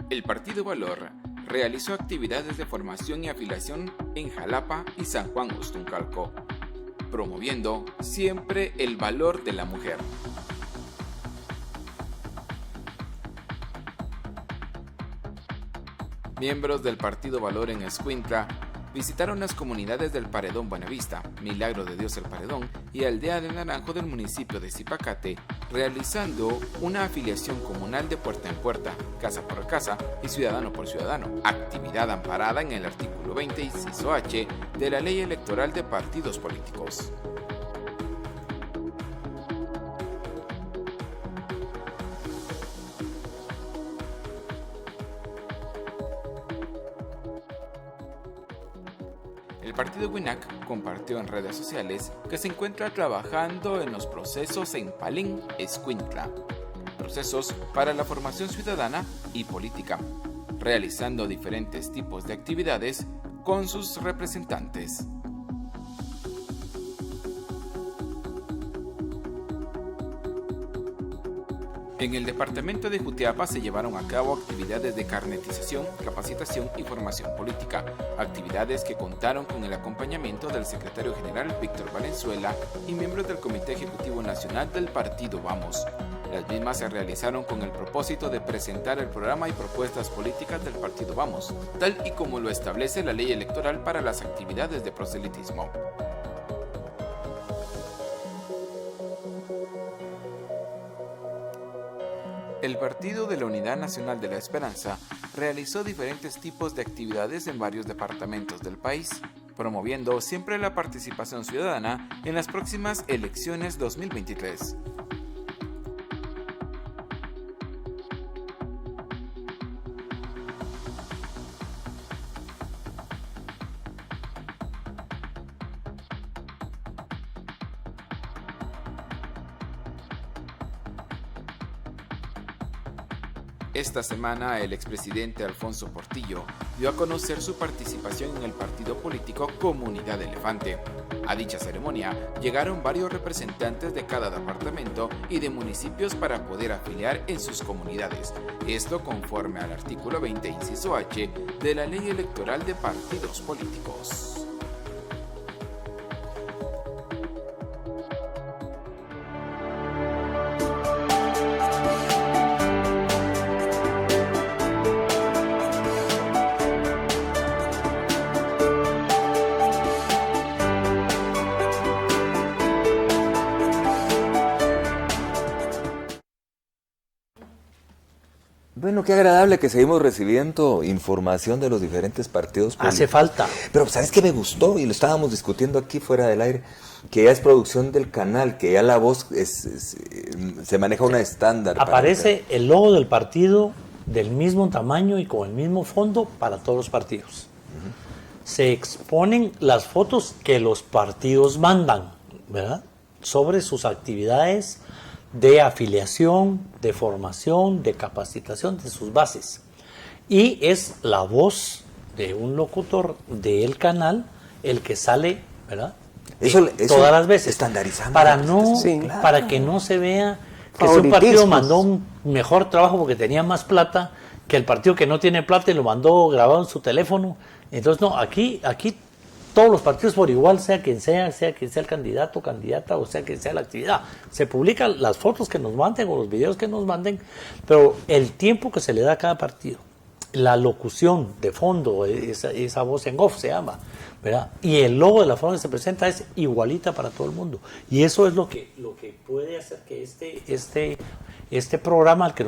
Speaker 4: El Partido Valor realizó actividades de formación y afiliación en Jalapa y San Juan Ostuncalco, promoviendo siempre el valor de la mujer. Miembros del Partido Valor en Escuintla visitaron las comunidades del Paredón Buenavista, Milagro de Dios el Paredón y Aldea del Naranjo del municipio de Zipacate, realizando una afiliación comunal de puerta en puerta, casa por casa y ciudadano por ciudadano, actividad amparada en el artículo 20, inciso H, de la Ley Electoral de Partidos Políticos. El partido WINAC compartió en redes sociales que se encuentra trabajando en los procesos en Palín, Escuintla, procesos para la formación ciudadana y política, realizando diferentes tipos de actividades con sus representantes. En el departamento de Jutiapa se llevaron a cabo actividades de carnetización, capacitación y formación política, actividades que contaron con el acompañamiento del secretario general Víctor Valenzuela y miembros del Comité Ejecutivo Nacional del Partido Vamos. Las mismas se realizaron con el propósito de presentar el programa y propuestas políticas del Partido Vamos, tal y como lo establece la ley electoral para las actividades de proselitismo. El Partido de la Unidad Nacional de la Esperanza realizó diferentes tipos de actividades en varios departamentos del país, promoviendo siempre la participación ciudadana en las próximas elecciones 2023. Esta semana, el expresidente Alfonso Portillo dio a conocer su participación en el partido político Comunidad Elefante. A dicha ceremonia llegaron varios representantes de cada departamento y de municipios para poder afiliar en sus comunidades. Esto conforme al artículo 20, inciso H, de la Ley Electoral de Partidos Políticos.
Speaker 1: Bueno, qué agradable que seguimos recibiendo información de los diferentes partidos políticos.
Speaker 3: Hace falta.
Speaker 1: Pero ¿sabes qué me gustó? Y lo estábamos discutiendo aquí fuera del aire, que ya es producción del canal, que ya la voz se maneja una estándar.
Speaker 3: Aparece el logo del partido del mismo tamaño y con el mismo fondo para todos los partidos. Se exponen las fotos que los partidos mandan, ¿verdad?, sobre sus actividades de afiliación, de formación, de capacitación de sus bases. Y es la voz de un locutor del canal el que sale, ¿verdad?,
Speaker 1: Eso
Speaker 3: todas las veces.
Speaker 1: Estandarizando.
Speaker 3: Para que no se vea que si un partido mandó un mejor trabajo porque tenía más plata que el partido que no tiene plata y lo mandó grabado en su teléfono. Entonces, no, aquí todos los partidos por igual, sea quien sea el candidato, candidata, o sea quien sea la actividad. Se publican las fotos que nos manden o los videos que nos manden, pero el tiempo que se le da a cada partido, la locución de fondo, esa voz en off se llama, ¿verdad?, y el logo de la forma que se presenta es igualita para todo el mundo. Y eso es lo que puede hacer que este programa al que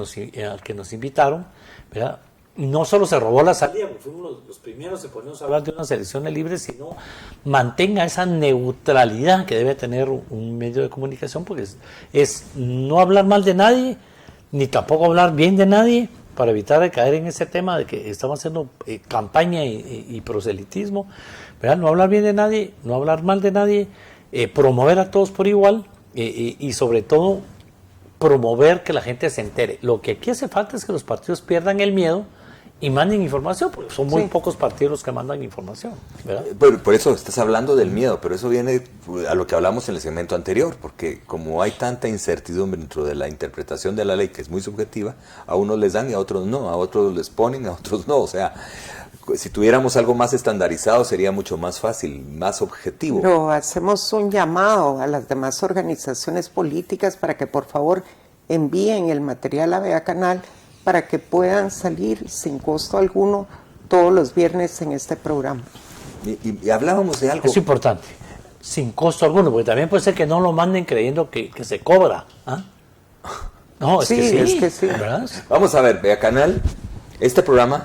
Speaker 3: nos invitaron, ¿verdad?, no solo se robó la salida, porque fuimos los primeros que ponemos a hablar de unas elecciones libres, sino mantenga esa neutralidad que debe tener un medio de comunicación, porque es no hablar mal de nadie, ni tampoco hablar bien de nadie, para evitar de caer en ese tema de que estamos haciendo campaña y proselitismo, ¿verdad? No hablar bien de nadie, no hablar mal de nadie, promover a todos por igual, y sobre todo promover que la gente se entere. Lo que aquí hace falta es que los partidos pierdan el miedo y manden información, porque son muy pocos partidos los que mandan información, ¿verdad?
Speaker 1: Por eso estás hablando del miedo, pero eso viene a lo que hablamos en el segmento anterior, porque como hay tanta incertidumbre dentro de la interpretación de la ley, que es muy subjetiva, a unos les dan y a otros no, a otros les ponen, a otros no. O sea, si tuviéramos algo más estandarizado sería mucho más fácil, más objetivo.
Speaker 2: Pero hacemos un llamado a las demás organizaciones políticas para que por favor envíen el material a Vea Canal para que puedan salir sin costo alguno todos los viernes en este programa.
Speaker 1: Y hablábamos de algo.
Speaker 3: Es importante, sin costo alguno, porque también puede ser que no lo manden creyendo que se cobra. ¿Ah? No, es que sí. ¿Verdad?
Speaker 1: Vamos a ver, Vea Canal, este programa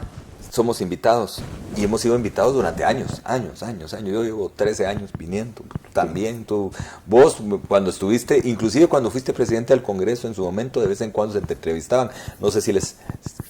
Speaker 1: somos invitados y hemos sido invitados durante años. Yo llevo 13 años viniendo, también vos cuando estuviste, inclusive cuando fuiste presidente del Congreso en su momento, de vez en cuando se te entrevistaban, no sé si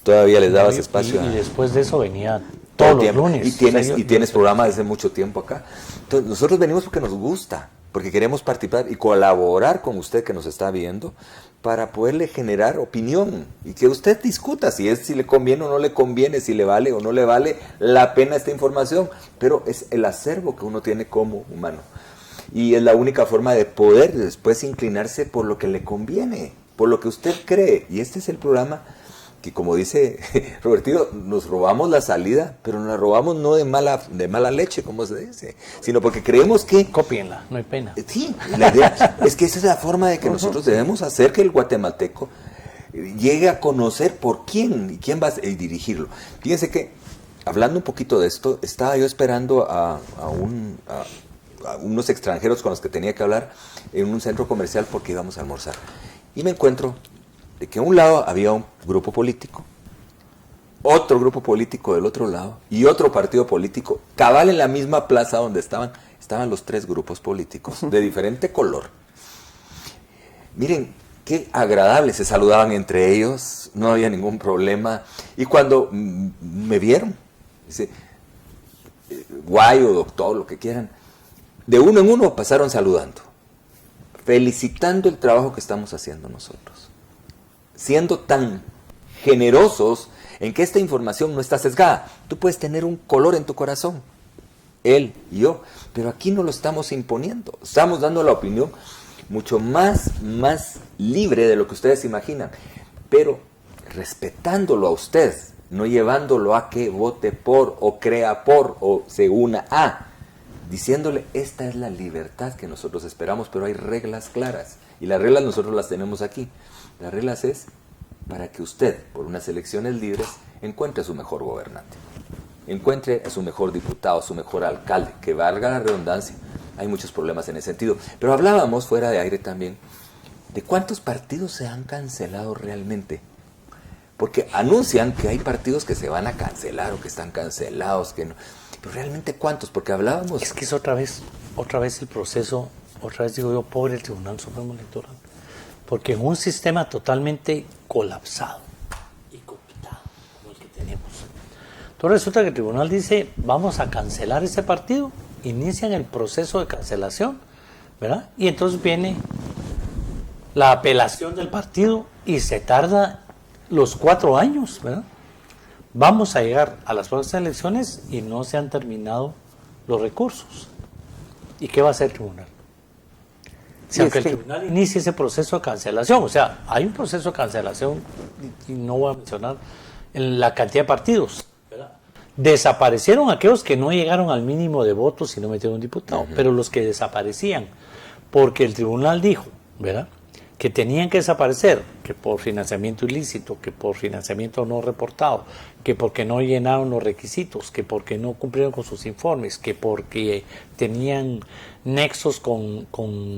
Speaker 1: todavía les dabas espacio.
Speaker 3: Y después de eso venía todos los lunes.
Speaker 1: Y tienes programa desde mucho tiempo acá. Entonces nosotros venimos porque nos gusta, porque queremos participar y colaborar con usted que nos está viendo, para poderle generar opinión y que usted discuta si le conviene o no le conviene, si le vale o no le vale la pena esta información, pero es el acervo que uno tiene como humano y es la única forma de poder después inclinarse por lo que le conviene, por lo que usted cree. Y este es el programa que, como dice Robertito, nos robamos la salida, pero nos la robamos no de mala leche, como se dice, sino porque creemos que...
Speaker 3: Cópienla, no hay pena.
Speaker 1: Sí, la idea es que esa es la forma de que nosotros debemos hacer que el guatemalteco llegue a conocer por quién y quién va a dirigirlo. Fíjense que, hablando un poquito de esto, estaba yo esperando a unos extranjeros con los que tenía que hablar en un centro comercial porque íbamos a almorzar. Y me encuentro de que a un lado había un grupo político, otro grupo político del otro lado y otro partido político, cabal en la misma plaza donde estaban los tres grupos políticos de diferente color. Miren, qué agradable, se saludaban entre ellos, no había ningún problema. Y cuando me vieron, dice, guay o doctor, lo que quieran, de uno en uno pasaron saludando, felicitando el trabajo que estamos haciendo nosotros, siendo tan generosos en que esta información no está sesgada. Tú puedes tener un color en tu corazón, él y yo, pero aquí no lo estamos imponiendo, estamos dando la opinión mucho más libre de lo que ustedes imaginan, pero respetándolo a usted, no llevándolo a que vote por o crea por o se una a, diciéndole esta es la libertad que nosotros esperamos, pero hay reglas claras y las reglas nosotros las tenemos aquí. Las reglas es para que usted, por unas elecciones libres, encuentre a su mejor gobernante, encuentre a su mejor diputado, a su mejor alcalde, que valga la redundancia. Hay muchos problemas en ese sentido. Pero hablábamos fuera de aire también de cuántos partidos se han cancelado realmente. Porque anuncian que hay partidos que se van a cancelar o que están cancelados, que no. Pero realmente cuántos, porque hablábamos...
Speaker 3: Es que es otra vez el proceso, otra vez digo yo, pobre el Tribunal Supremo Electoral. Porque en un sistema totalmente colapsado y cooptado, como el que tenemos. Entonces resulta que el tribunal dice, vamos a cancelar ese partido, inician el proceso de cancelación, ¿verdad? Y entonces viene la apelación del partido y se tarda los 4 años, ¿verdad? Vamos a llegar a las próximas elecciones y no se han terminado los recursos. ¿Y qué va a hacer el tribunal? Si aunque el tribunal inicie ese proceso de cancelación, o sea, hay un proceso de cancelación, y no voy a mencionar en la cantidad de partidos, ¿verdad? Desaparecieron aquellos que no llegaron al mínimo de votos y no metieron un diputado, pero los que desaparecían, porque el tribunal dijo, ¿verdad?, que tenían que desaparecer, que por financiamiento ilícito, que por financiamiento no reportado, que porque no llenaron los requisitos, que porque no cumplieron con sus informes, que porque tenían nexos con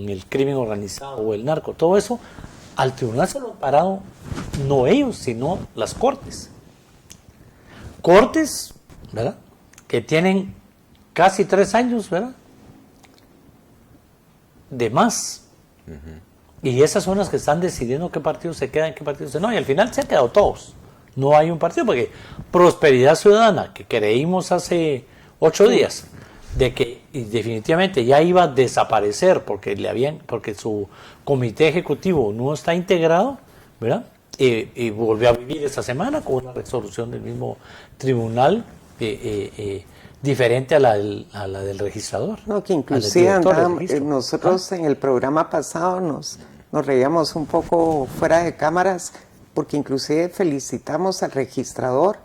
Speaker 3: el crimen organizado o el narco, todo eso, al tribunal se lo han parado no ellos, sino las cortes. Cortes, ¿verdad?, que tienen casi 3 años, ¿verdad?, de más. Y esas son las que están decidiendo qué partidos se quedan, qué partidos se... No, y al final se han quedado todos. No hay un partido, porque Prosperidad Ciudadana, que creímos hace 8 días, de que definitivamente ya iba a desaparecer porque su comité ejecutivo no está integrado, ¿verdad? Y volvió a vivir esta semana con una resolución del mismo tribunal diferente a la del registrador.
Speaker 2: No, que inclusive nosotros en el programa pasado nos reíamos un poco fuera de cámaras, porque inclusive felicitamos al registrador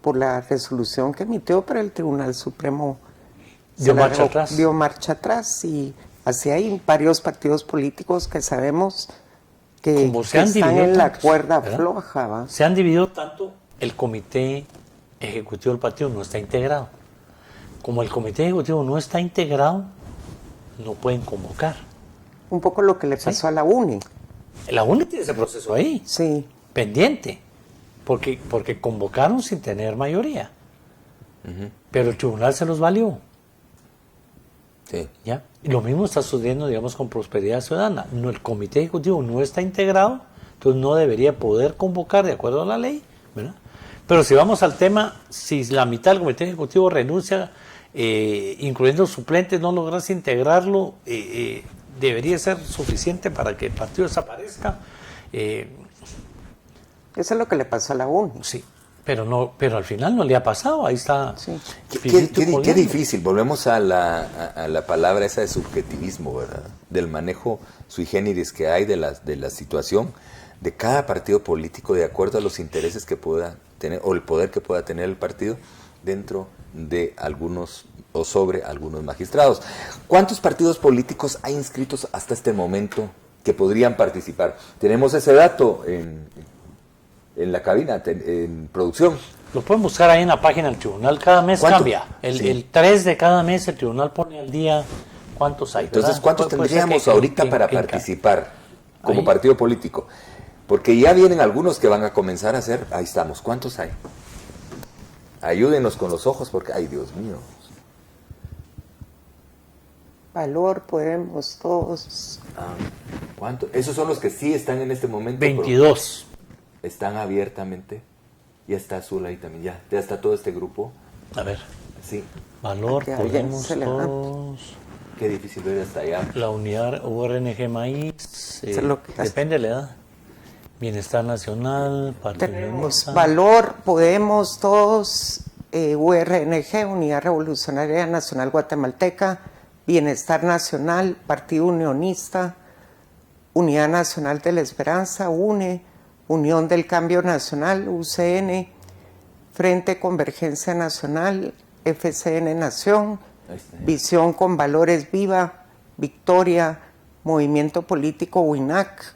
Speaker 2: por la resolución que emitió, pero el Tribunal Supremo dio marcha atrás, y así hay varios partidos políticos que sabemos que están en la cuerda floja, ¿va?
Speaker 3: Se han dividido tanto, el comité ejecutivo del partido no está integrado. Como el comité ejecutivo no está integrado, no pueden convocar.
Speaker 2: Un poco lo que le pasó a la UNE.
Speaker 3: La UNE tiene ese proceso ahí, pendiente, porque convocaron sin tener mayoría. Pero el tribunal se los valió.
Speaker 1: Sí.
Speaker 3: ¿Ya? Y lo mismo está sucediendo, digamos, con Prosperidad Ciudadana. No, el comité ejecutivo no está integrado, entonces no debería poder convocar de acuerdo a la ley, ¿verdad? Pero si vamos al tema, si la mitad del comité ejecutivo renuncia, incluyendo suplentes, no logras integrarlo, debería ser suficiente para que el partido desaparezca.
Speaker 2: Eso es lo que le pasó a la UNE.
Speaker 3: Sí, pero al final no le ha pasado, ahí está. Sí.
Speaker 1: Qué difícil, volvemos a la palabra esa de subjetivismo, ¿verdad? Del manejo sui generis que hay de la situación de cada partido político de acuerdo a los intereses que pueda tener o el poder que pueda tener el partido dentro de algunos o sobre algunos magistrados. ¿Cuántos partidos políticos hay inscritos hasta este momento que podrían participar? Tenemos ese dato en la cabina, en producción.
Speaker 3: Lo pueden buscar ahí en la página del tribunal, cada mes cambia. El 3 de cada mes el tribunal pone al día cuántos hay.
Speaker 1: Entonces, ¿cuántos tendríamos ahorita para participar como partido político? Porque ya vienen algunos que van a comenzar a hacer, ahí estamos, ¿cuántos hay? Ayúdenos con los ojos porque, ay Dios mío.
Speaker 2: Valor, Podemos, Todos.
Speaker 1: ¿Cuánto? Esos son los que sí están en este momento.
Speaker 3: 22.
Speaker 1: Están abiertamente. Ya está Azul ahí también, ya está todo este grupo.
Speaker 3: A ver.
Speaker 1: Sí.
Speaker 3: Valor,
Speaker 2: Que alguien
Speaker 3: Podemos,
Speaker 2: se levante.
Speaker 3: Todos.
Speaker 1: Qué difícil ver hasta allá.
Speaker 3: La unidad URNG Maíz.
Speaker 2: Eso es lo que
Speaker 3: depende de la edad. Bienestar Nacional, Partido
Speaker 2: Tenemos
Speaker 3: Unista.
Speaker 2: Valor, Podemos, Todos, URNG, Unidad Revolucionaria Nacional Guatemalteca, Bienestar Nacional, Partido Unionista, Unidad Nacional de la Esperanza, UNE, Unión del Cambio Nacional, UCN, Frente Convergencia Nacional, FCN Nación, Visión con Valores Viva, Victoria, Movimiento Político WINAC,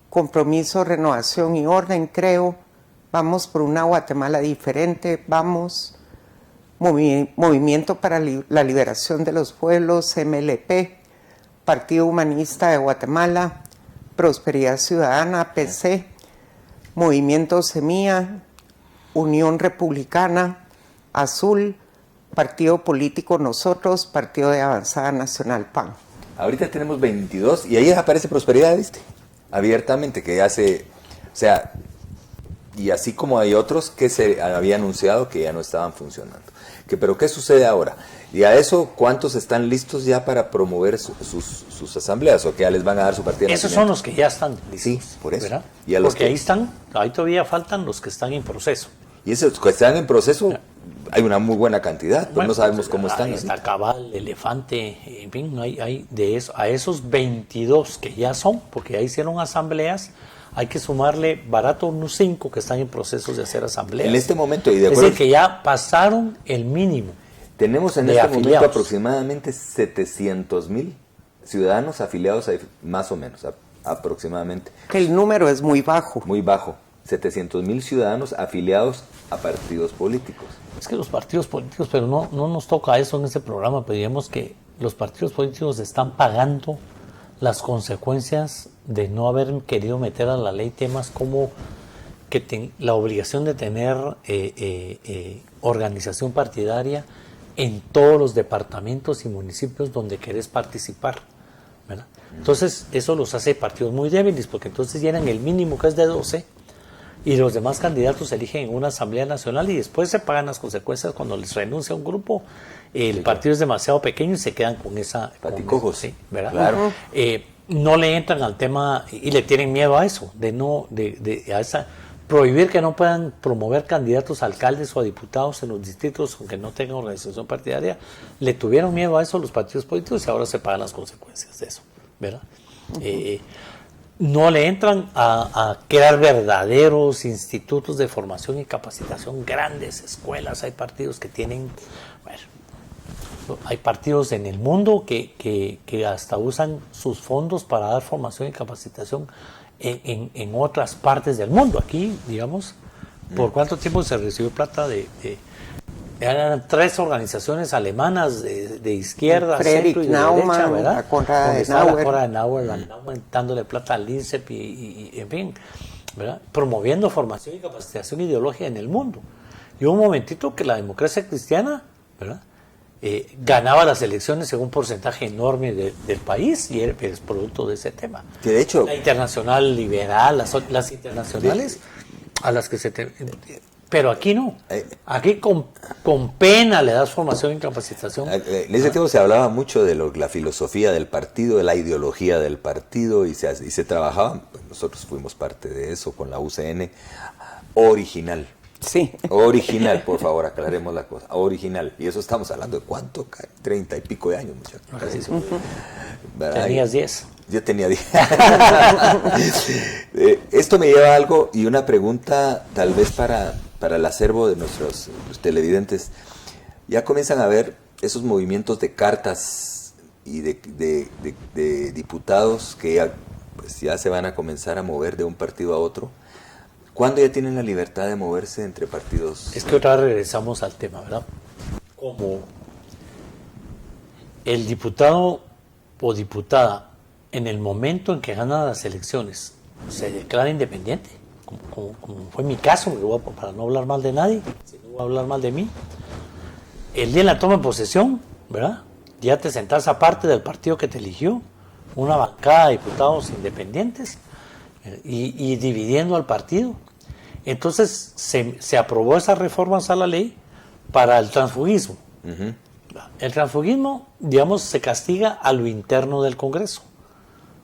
Speaker 2: Compromiso, Renovación y Orden, Creo, Vamos por una Guatemala Diferente, Vamos, Movimiento para la Liberación de los Pueblos, MLP, Partido Humanista de Guatemala, Prosperidad Ciudadana, PC, Movimiento Semilla, Unión Republicana, Azul, Partido Político Nosotros, Partido de Avanzada Nacional, PAN.
Speaker 1: Ahorita tenemos 22 y ahí aparece Prosperidad, ¿viste? Abiertamente, que ya o sea, y así como hay otros que se había anunciado que ya no estaban funcionando. Pero ¿qué sucede ahora? Y a eso, ¿cuántos están listos ya para promover sus asambleas o que ya les van a dar su partida?
Speaker 3: Esos son los que ya están listos.
Speaker 1: Sí, por eso.
Speaker 3: ¿Verdad?
Speaker 1: Y a los
Speaker 3: porque
Speaker 1: que...
Speaker 3: ahí están, ahí todavía faltan los que están en proceso.
Speaker 1: Y esos que están en proceso, hay una muy buena cantidad, pero no sabemos cómo están.
Speaker 3: Ahí está Cabal, Elefante, en fin, hay de eso, a esos 22 que ya son, porque ya hicieron asambleas, hay que sumarle barato unos 5 que están en procesos de hacer asambleas.
Speaker 1: En este momento, y de
Speaker 3: es
Speaker 1: acuerdo,
Speaker 3: decir, que ya pasaron el mínimo.
Speaker 1: Tenemos en
Speaker 3: de
Speaker 1: este
Speaker 3: afiliados.
Speaker 1: momento aproximadamente 700,000 ciudadanos afiliados, más o menos, aproximadamente.
Speaker 2: Que el número es muy bajo.
Speaker 1: Muy bajo. 700,000 ciudadanos afiliados a partidos políticos.
Speaker 3: Es que los partidos políticos, pero no nos toca eso en este programa, pero digamos que los partidos políticos están pagando las consecuencias de no haber querido meter a la ley temas como que la obligación de tener organización partidaria en todos los departamentos y municipios donde querés participar, ¿verdad? Entonces eso los hace partidos muy débiles, porque entonces llenan el mínimo, que es de 12, y los demás candidatos se eligen en una asamblea nacional y después se pagan las consecuencias cuando les renuncia un grupo. El partido es demasiado pequeño y se quedan con esa...
Speaker 1: Paticojos.
Speaker 3: Sí, ¿verdad?
Speaker 1: Claro.
Speaker 3: No le entran al tema y le tienen miedo a eso, prohibir que no puedan promover candidatos a alcaldes o a diputados en los distritos aunque no tengan organización partidaria. Le tuvieron miedo a eso los partidos políticos y ahora se pagan las consecuencias de eso, ¿verdad? No le entran a crear verdaderos institutos de formación y capacitación, grandes escuelas. Hay partidos que tienen, bueno, hay partidos en el mundo que hasta usan sus fondos para dar formación y capacitación en otras partes del mundo. Aquí, digamos, ¿por cuánto tiempo se recibió plata eran 3 organizaciones alemanas de izquierda,
Speaker 2: Friedrich
Speaker 3: centro y de
Speaker 2: Naumann,
Speaker 3: derecha, ¿verdad?
Speaker 2: la Konrad
Speaker 3: Donde estaba
Speaker 2: Adenauer.
Speaker 3: la Konrad Adenauer, la Naumann, dándole plata al INSEP y en fin, ¿verdad? Promoviendo formación y capacitación ideológica en el mundo. Y hubo un momentito que la democracia cristiana, ¿verdad? Ganaba las elecciones en un porcentaje enorme del país y es producto de ese tema.
Speaker 1: Que de hecho...
Speaker 3: La internacional liberal, las internacionales a las que pero aquí no. Aquí con pena le das formación y capacitación.
Speaker 1: En ese tiempo se hablaba mucho de la filosofía del partido, de la ideología del partido, y se trabajaba, pues nosotros fuimos parte de eso con la UCN, original.
Speaker 2: Sí.
Speaker 1: Original, por favor, aclaremos la cosa. Original. Y eso estamos hablando de ¿cuánto? 30 y pico de años, muchachos.
Speaker 3: Tenías 10.
Speaker 1: Yo tenía 10. Esto me lleva a algo y una pregunta tal vez para el acervo de nuestros televidentes. Ya comienzan a ver esos movimientos de cartas y de diputados que ya se van a comenzar a mover de un partido a otro. ¿Cuándo ya tienen la libertad de moverse entre partidos?
Speaker 3: Es que otra vez regresamos al tema, ¿verdad? Como el diputado o diputada, en el momento en que gana las elecciones, se declara independiente, como fue mi caso, para no hablar mal de nadie, si no voy a hablar mal de mí. El día de la toma de posesión, ¿verdad? Ya te sentás aparte del partido que te eligió, una bancada de diputados independientes, y dividiendo al partido. Entonces se aprobó esas reformas a la ley para el transfugismo. Uh-huh. El transfugismo, digamos, se castiga a lo interno del Congreso.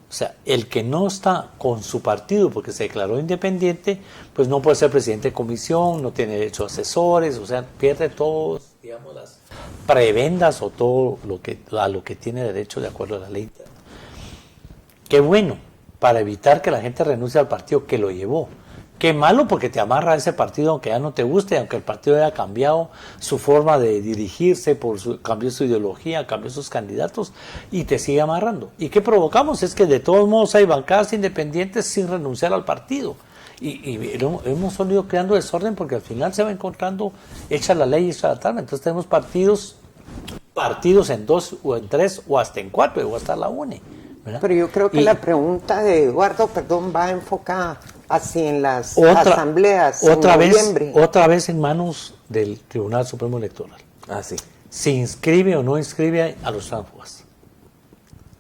Speaker 3: O sea, el que no está con su partido porque se declaró independiente, pues no puede ser presidente de comisión, no tiene derecho a asesores, o sea, pierde todos, digamos, las prebendas o todo a lo que tiene derecho de acuerdo a la ley interna. Qué bueno, para evitar que la gente renuncie al partido que lo llevó. Qué malo porque te amarra a ese partido aunque ya no te guste, aunque el partido haya cambiado su forma de dirigirse, cambió su ideología, cambió sus candidatos y te sigue amarrando. ¿Y qué provocamos? Es que de todos modos hay bancadas independientes sin renunciar al partido. Y hemos ido creando desorden porque al final se va encontrando hecha la ley y hecha la tabla. Entonces tenemos partidos en 2 o en 3 o hasta en 4 o hasta la UNE. ¿Verdad?
Speaker 2: Pero yo creo que la pregunta de Eduardo, va enfocada así en las asambleas en noviembre.
Speaker 3: Otra vez en manos del Tribunal Supremo Electoral.
Speaker 1: Ah, sí.
Speaker 3: Si inscribe o no inscribe a los tránsfugas.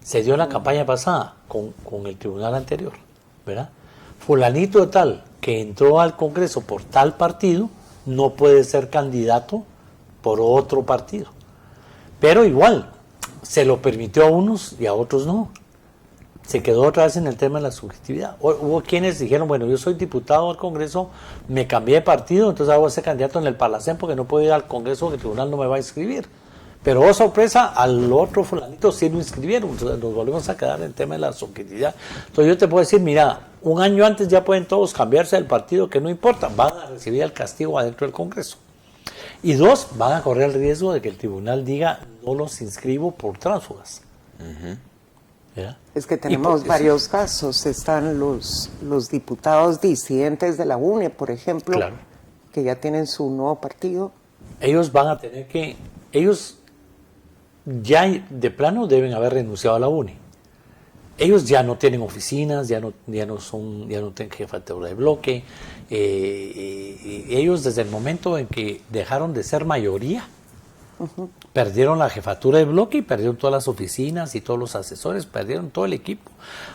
Speaker 3: Se dio en la campaña pasada con el tribunal anterior, ¿verdad? Fulanito de tal que entró al Congreso por tal partido no puede ser candidato por otro partido. Pero igual, se lo permitió a unos y a otros no. Se quedó otra vez en el tema de la subjetividad. Hubo quienes dijeron, bueno, yo soy diputado al Congreso, me cambié de partido, entonces hago ese candidato en el Palacén porque no puedo ir al Congreso porque el tribunal no me va a inscribir. Pero, oh sorpresa, al otro fulanito sí lo inscribieron, entonces nos volvemos a quedar en el tema de la subjetividad. Entonces yo te puedo decir, mira, un año antes ya pueden todos cambiarse del partido, que no importa, van a recibir el castigo adentro del Congreso. Y 2, van a correr el riesgo de que el tribunal diga, no los inscribo por tránsfugas. Uh-huh. ¿Ya?
Speaker 2: Es que tenemos varios casos. Están los diputados disidentes de la UNE, por ejemplo, claro, que ya tienen su nuevo partido.
Speaker 3: Ellos van a tener que... Ellos ya de plano deben haber renunciado a la UNE. Ellos ya no tienen oficinas, ya no tienen jefatura de bloque. Ellos desde el momento en que dejaron de ser mayoría, uh-huh, perdieron la jefatura de bloque y perdieron todas las oficinas y todos los asesores, perdieron todo el equipo.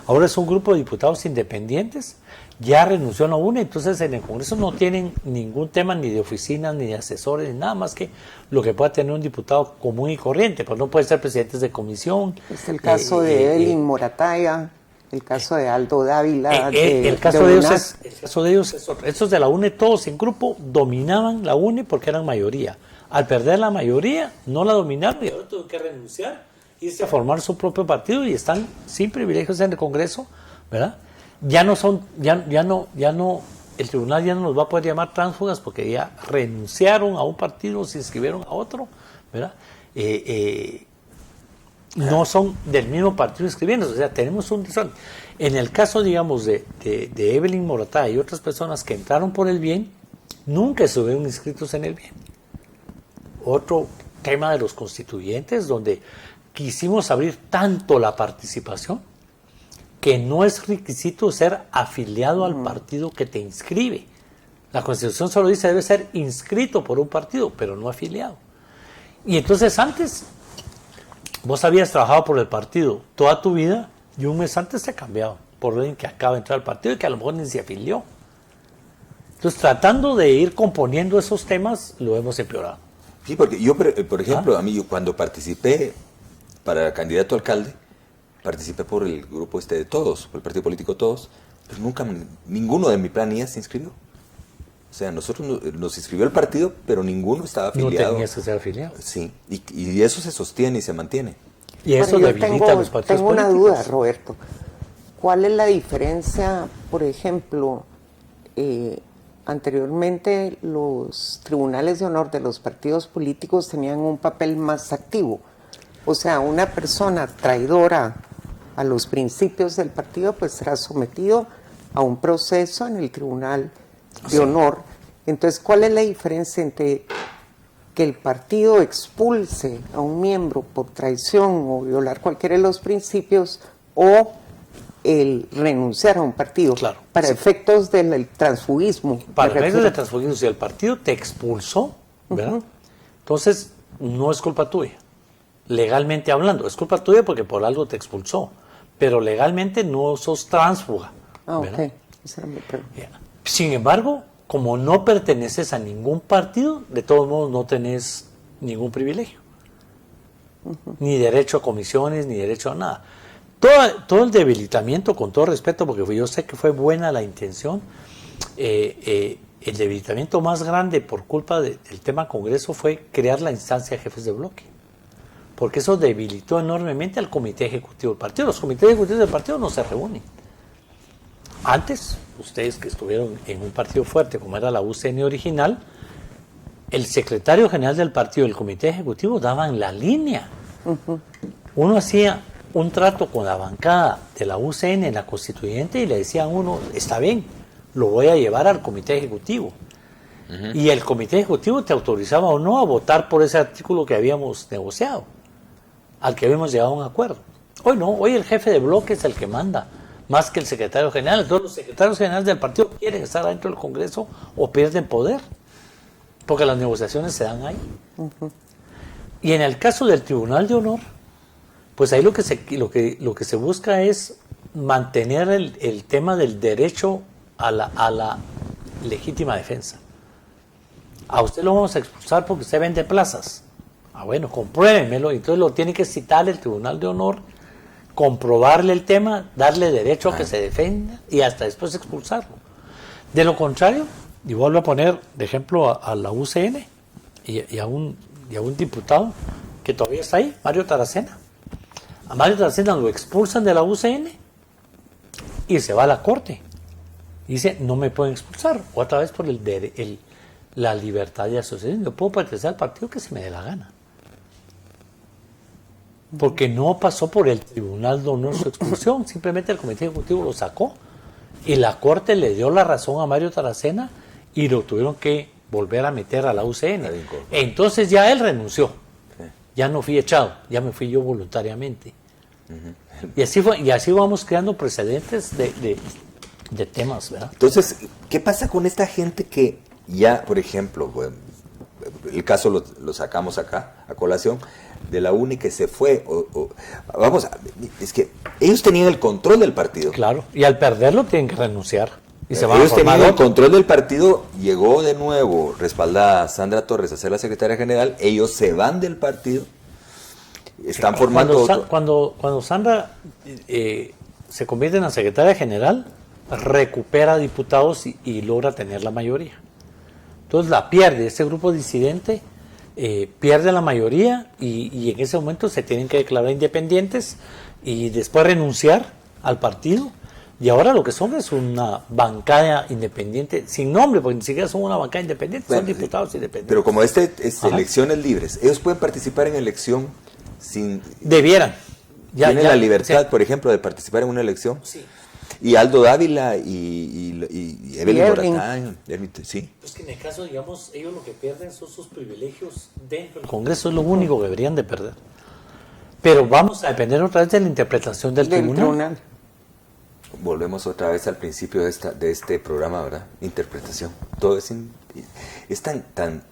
Speaker 3: Ahora es un grupo de diputados independientes, ya renunció a la UNE, entonces en el Congreso no tienen ningún tema ni de oficinas, ni de asesores, ni nada más que lo que pueda tener un diputado común y corriente, pues no pueden ser presidentes de comisión.
Speaker 2: Es el caso de Evelyn Morataya, el caso de Aldo Dávila.
Speaker 3: El caso de ellos es otro. Estos de la UNE, todos en grupo, dominaban la UNE porque eran mayoría. Al perder la mayoría, no la dominaron y ahora tuvieron que renunciar, irse a formar su propio partido y están sin privilegios en el Congreso, ¿verdad? Ya no, el tribunal ya no los va a poder llamar tránsfugas porque ya renunciaron a un partido, se inscribieron a otro, ¿verdad? No son del mismo partido inscribiéndose, o sea, tenemos un desorden. En el caso, digamos, de Evelyn Moratá y otras personas que entraron por el bien, nunca estuvieron inscritos en el bien. Otro tema de los constituyentes, donde quisimos abrir tanto la participación, que no es requisito ser afiliado al partido que te inscribe. La Constitución solo dice debe ser inscrito por un partido, pero no afiliado. Y entonces antes, vos habías trabajado por el partido toda tu vida y un mes antes te cambiaban por alguien que acaba de entrar al partido y que a lo mejor ni se afilió. Entonces, tratando de ir componiendo esos temas, lo hemos empeorado.
Speaker 1: Sí, porque yo, por ejemplo, a mí cuando participé para candidato a alcalde, participé por el grupo de Todos, por el partido político Todos, pero nunca, ninguno de mi planilla se inscribió. O sea, nosotros nos inscribió el partido, pero ninguno estaba afiliado.
Speaker 3: No tenías que ser afiliado.
Speaker 1: Sí, y eso se sostiene y se mantiene.
Speaker 3: Y eso debilita a los partidos
Speaker 2: políticos. Tengo una duda, Roberto. ¿Cuál es la diferencia, por ejemplo, anteriormente los tribunales de honor de los partidos políticos tenían un papel más activo? O sea, una persona traidora a los principios del partido pues será sometido a un proceso en el tribunal de honor. Entonces, ¿cuál es la diferencia entre que el partido expulse a un miembro por traición o violar cualquiera de los principios o el renunciar a un partido.
Speaker 3: Claro.
Speaker 2: Para efectos del transfugismo.
Speaker 3: Para efectos del transfugismo, si el partido te expulsó, ¿verdad? Entonces, no es culpa tuya. Legalmente hablando, es culpa tuya porque por algo te expulsó. Pero legalmente no sos tránsfuga.
Speaker 2: Ok. Esa era mi pregunta.
Speaker 3: Sin embargo, como no perteneces a ningún partido, de todos modos no tenés ningún privilegio. Ni derecho a comisiones, ni derecho a nada. Todo el debilitamiento, con todo respeto, porque yo sé que fue buena la intención, el debilitamiento más grande por culpa del tema Congreso fue crear la instancia de jefes de bloque. Porque eso debilitó enormemente al comité ejecutivo del partido. Los comités ejecutivos del partido no se reúnen. Antes, ustedes que estuvieron en un partido fuerte como era la UCN original, el secretario general del partido y el comité ejecutivo daban la línea. Uno hacía un trato con la bancada de la UCN en la constituyente y le decía a uno, está bien, lo voy a llevar al comité ejecutivo. Y el comité ejecutivo te autorizaba o no a votar por ese artículo que habíamos negociado, al que habíamos llegado a un acuerdo. Hoy no, hoy el jefe de bloque es el que manda, más que el secretario general. Entonces los secretarios generales del partido quieren estar dentro del Congreso o pierden poder, porque las negociaciones se dan ahí. Y en el caso del Tribunal de Honor, pues ahí lo que se busca es mantener el tema del derecho a la legítima defensa. A usted lo vamos a expulsar porque usted vende plazas. Bueno, compruébenmelo. Entonces lo tiene que citar el Tribunal de Honor, comprobarle el tema, darle derecho a que se defenda y hasta después expulsarlo. De lo contrario, y vuelvo a poner de ejemplo a la UCN y a un diputado que todavía está ahí, Mario Taracena. A Mario Taracena lo expulsan de la UCN y se va a la corte. Y dice, no me pueden expulsar, otra vez por la libertad de asociación. Yo puedo pertenecer al partido que se me dé la gana. Porque no pasó por el Tribunal de Honor su expulsión, simplemente el Comité Ejecutivo lo sacó y la Corte le dio la razón a Mario Taracena y lo tuvieron que volver a meter a la UCN. Entonces ya él renunció, ya no fui echado, ya me fui yo voluntariamente. Y así vamos creando precedentes de temas, ¿verdad?
Speaker 1: Entonces, ¿qué pasa con esta gente que ya, por ejemplo, el caso lo sacamos acá a colación, de la UNI que se fue, es que ellos tenían el control del partido.
Speaker 3: Claro, y al perderlo tienen que renunciar. Y se
Speaker 1: ellos tenían el control del partido, llegó de nuevo respaldada Sandra Torres a ser la secretaria general, ellos se van del partido, están formando
Speaker 3: cuando Sandra se convierte en la secretaria general, recupera diputados y logra tener la mayoría. Entonces la pierde, este grupo disidente pierde la mayoría y en ese momento se tienen que declarar independientes y después renunciar al partido. Y ahora lo que son es una bancada independiente, sin nombre, porque ni siquiera son una bancada independiente, son diputados independientes.
Speaker 1: Pero como es elecciones libres, ellos pueden participar en elección sin...
Speaker 3: Debieran.
Speaker 1: ¿Tienen la libertad, por ejemplo, de participar en una elección?
Speaker 3: Sí.
Speaker 1: Y Aldo Dávila y Evelyn Moratán, sí.
Speaker 3: Pues que en el caso, digamos, ellos lo que pierden son sus privilegios dentro del Congreso, es lo único que deberían de perder. Pero vamos a depender otra vez de la interpretación del tribunal.
Speaker 1: Volvemos otra vez al principio de este programa, ¿verdad? Interpretación. Todo es tan...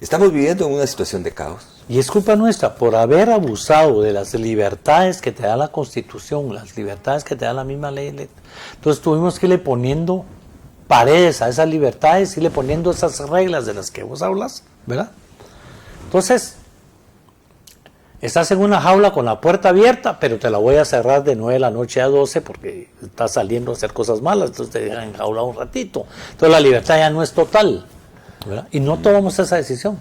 Speaker 1: Estamos viviendo en una situación de caos.
Speaker 3: Y es culpa nuestra por haber abusado de las libertades que te da la Constitución, las libertades que te da la misma ley. Entonces tuvimos que irle poniendo paredes a esas libertades, irle poniendo esas reglas de las que vos hablas, ¿verdad? Entonces, estás en una jaula con la puerta abierta, pero te la voy a cerrar de 9 de la noche a 12 porque estás saliendo a hacer cosas malas, entonces te dejan enjaulado un ratito. Entonces la libertad ya no es total, ¿verdad? Y no tomamos esa decisión.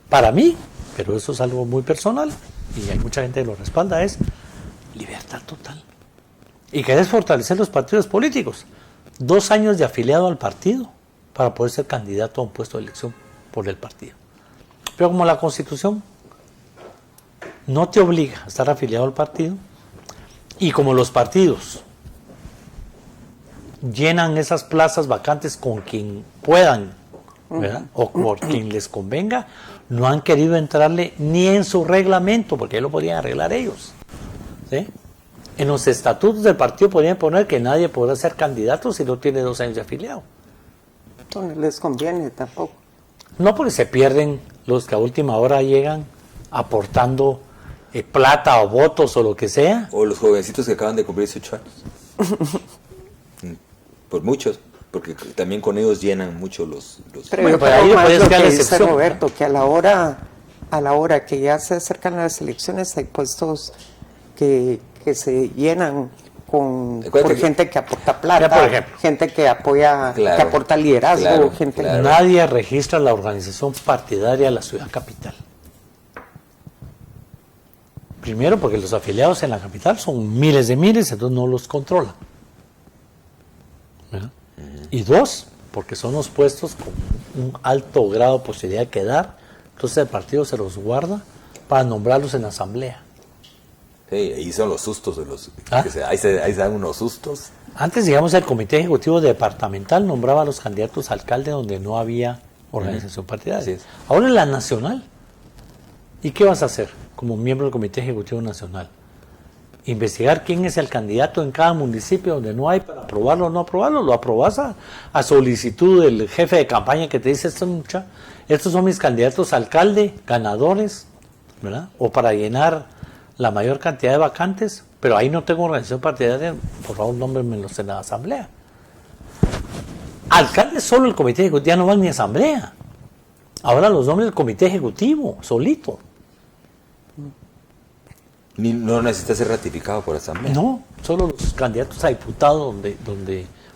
Speaker 3: Para mí, pero eso es algo muy personal y hay mucha gente que lo respalda, es libertad total. Y querés fortalecer los partidos políticos. 2 años de afiliado al partido para poder ser candidato a un puesto de elección por el partido. Pero como la Constitución no te obliga a estar afiliado al partido y como los partidos llenan esas plazas vacantes con quien puedan, ¿verdad? O por quien les convenga, no han querido entrarle ni en su reglamento, porque lo podrían arreglar ellos, ¿sí? En los estatutos del partido podrían poner que nadie podrá ser candidato si no tiene 2 años de afiliado.
Speaker 2: No les conviene tampoco.
Speaker 3: No, porque se pierden los que a última hora llegan aportando plata o votos o lo que sea.
Speaker 1: O los jovencitos que acaban de cumplir 18 años. Por muchos, porque también con ellos llenan mucho los...
Speaker 2: Pero
Speaker 3: Bueno,
Speaker 2: yo
Speaker 3: pues
Speaker 2: creo
Speaker 3: ahí le
Speaker 2: más
Speaker 3: puedes
Speaker 2: lo
Speaker 3: quedar
Speaker 2: que
Speaker 3: la
Speaker 2: dice
Speaker 3: excepción,
Speaker 2: Roberto, que a la hora que ya se acercan las elecciones hay puestos que se llenan por gente que aporta plata,
Speaker 3: Ya, por ejemplo.
Speaker 2: gente que apoya,
Speaker 1: Claro,
Speaker 2: que aporta liderazgo,
Speaker 1: claro,
Speaker 2: gente
Speaker 1: claro.
Speaker 3: Nadie registra la organización partidaria de la ciudad capital. Primero, porque los afiliados en la capital son miles de miles, entonces no los controlan. ¿Verdad? Y 2, porque son los puestos con un alto grado de posibilidad de quedar, entonces el partido se los guarda para nombrarlos en asamblea.
Speaker 1: Sí, ahí son los sustos de los...
Speaker 3: ¿Ah?
Speaker 1: Ahí se dan unos sustos.
Speaker 3: Antes, digamos, el comité ejecutivo departamental nombraba a los candidatos a alcalde donde no había organización partidaria.
Speaker 1: Así es.
Speaker 3: Ahora es la nacional. ¿Y qué vas a hacer como miembro del comité ejecutivo nacional? Investigar quién es el candidato en cada municipio donde no hay para aprobarlo o no aprobarlo. Lo aprobas a solicitud del jefe de campaña que te dice, estos son mis candidatos a alcalde, ganadores, ¿verdad? O para llenar la mayor cantidad de vacantes, pero ahí no tengo organización partidaria, por favor nómbrenmelos en la asamblea. Alcalde solo el comité ejecutivo, ya no van ni a asamblea. Ahora los nombres del comité ejecutivo, solito.
Speaker 1: No necesita ser ratificado por asamblea.
Speaker 3: No, solo los candidatos a diputado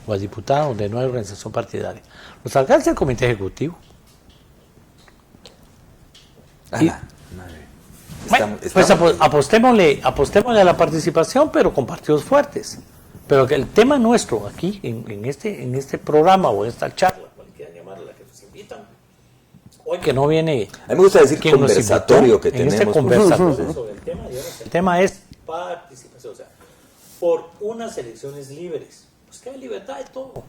Speaker 3: o a diputado donde no hay organización partidaria. Los alcaldes del comité ejecutivo.
Speaker 1: Ah,
Speaker 3: Y-
Speaker 1: madre.
Speaker 3: Bueno,
Speaker 1: Estamos-
Speaker 3: pues apostémosle a la participación, pero con partidos fuertes. Pero que el tema nuestro aquí, en este programa o en esta charla, cualquiera llamarla, la que nos invitan, hoy que no viene...
Speaker 1: A mí me gusta decir
Speaker 3: quien nos
Speaker 1: conversatorio
Speaker 3: invitó,
Speaker 1: que
Speaker 3: en
Speaker 1: tenemos.
Speaker 3: este conversatorio sobre el tema, digamos, el tema es participación, o sea, por unas elecciones libres. Pues que hay libertad de todo.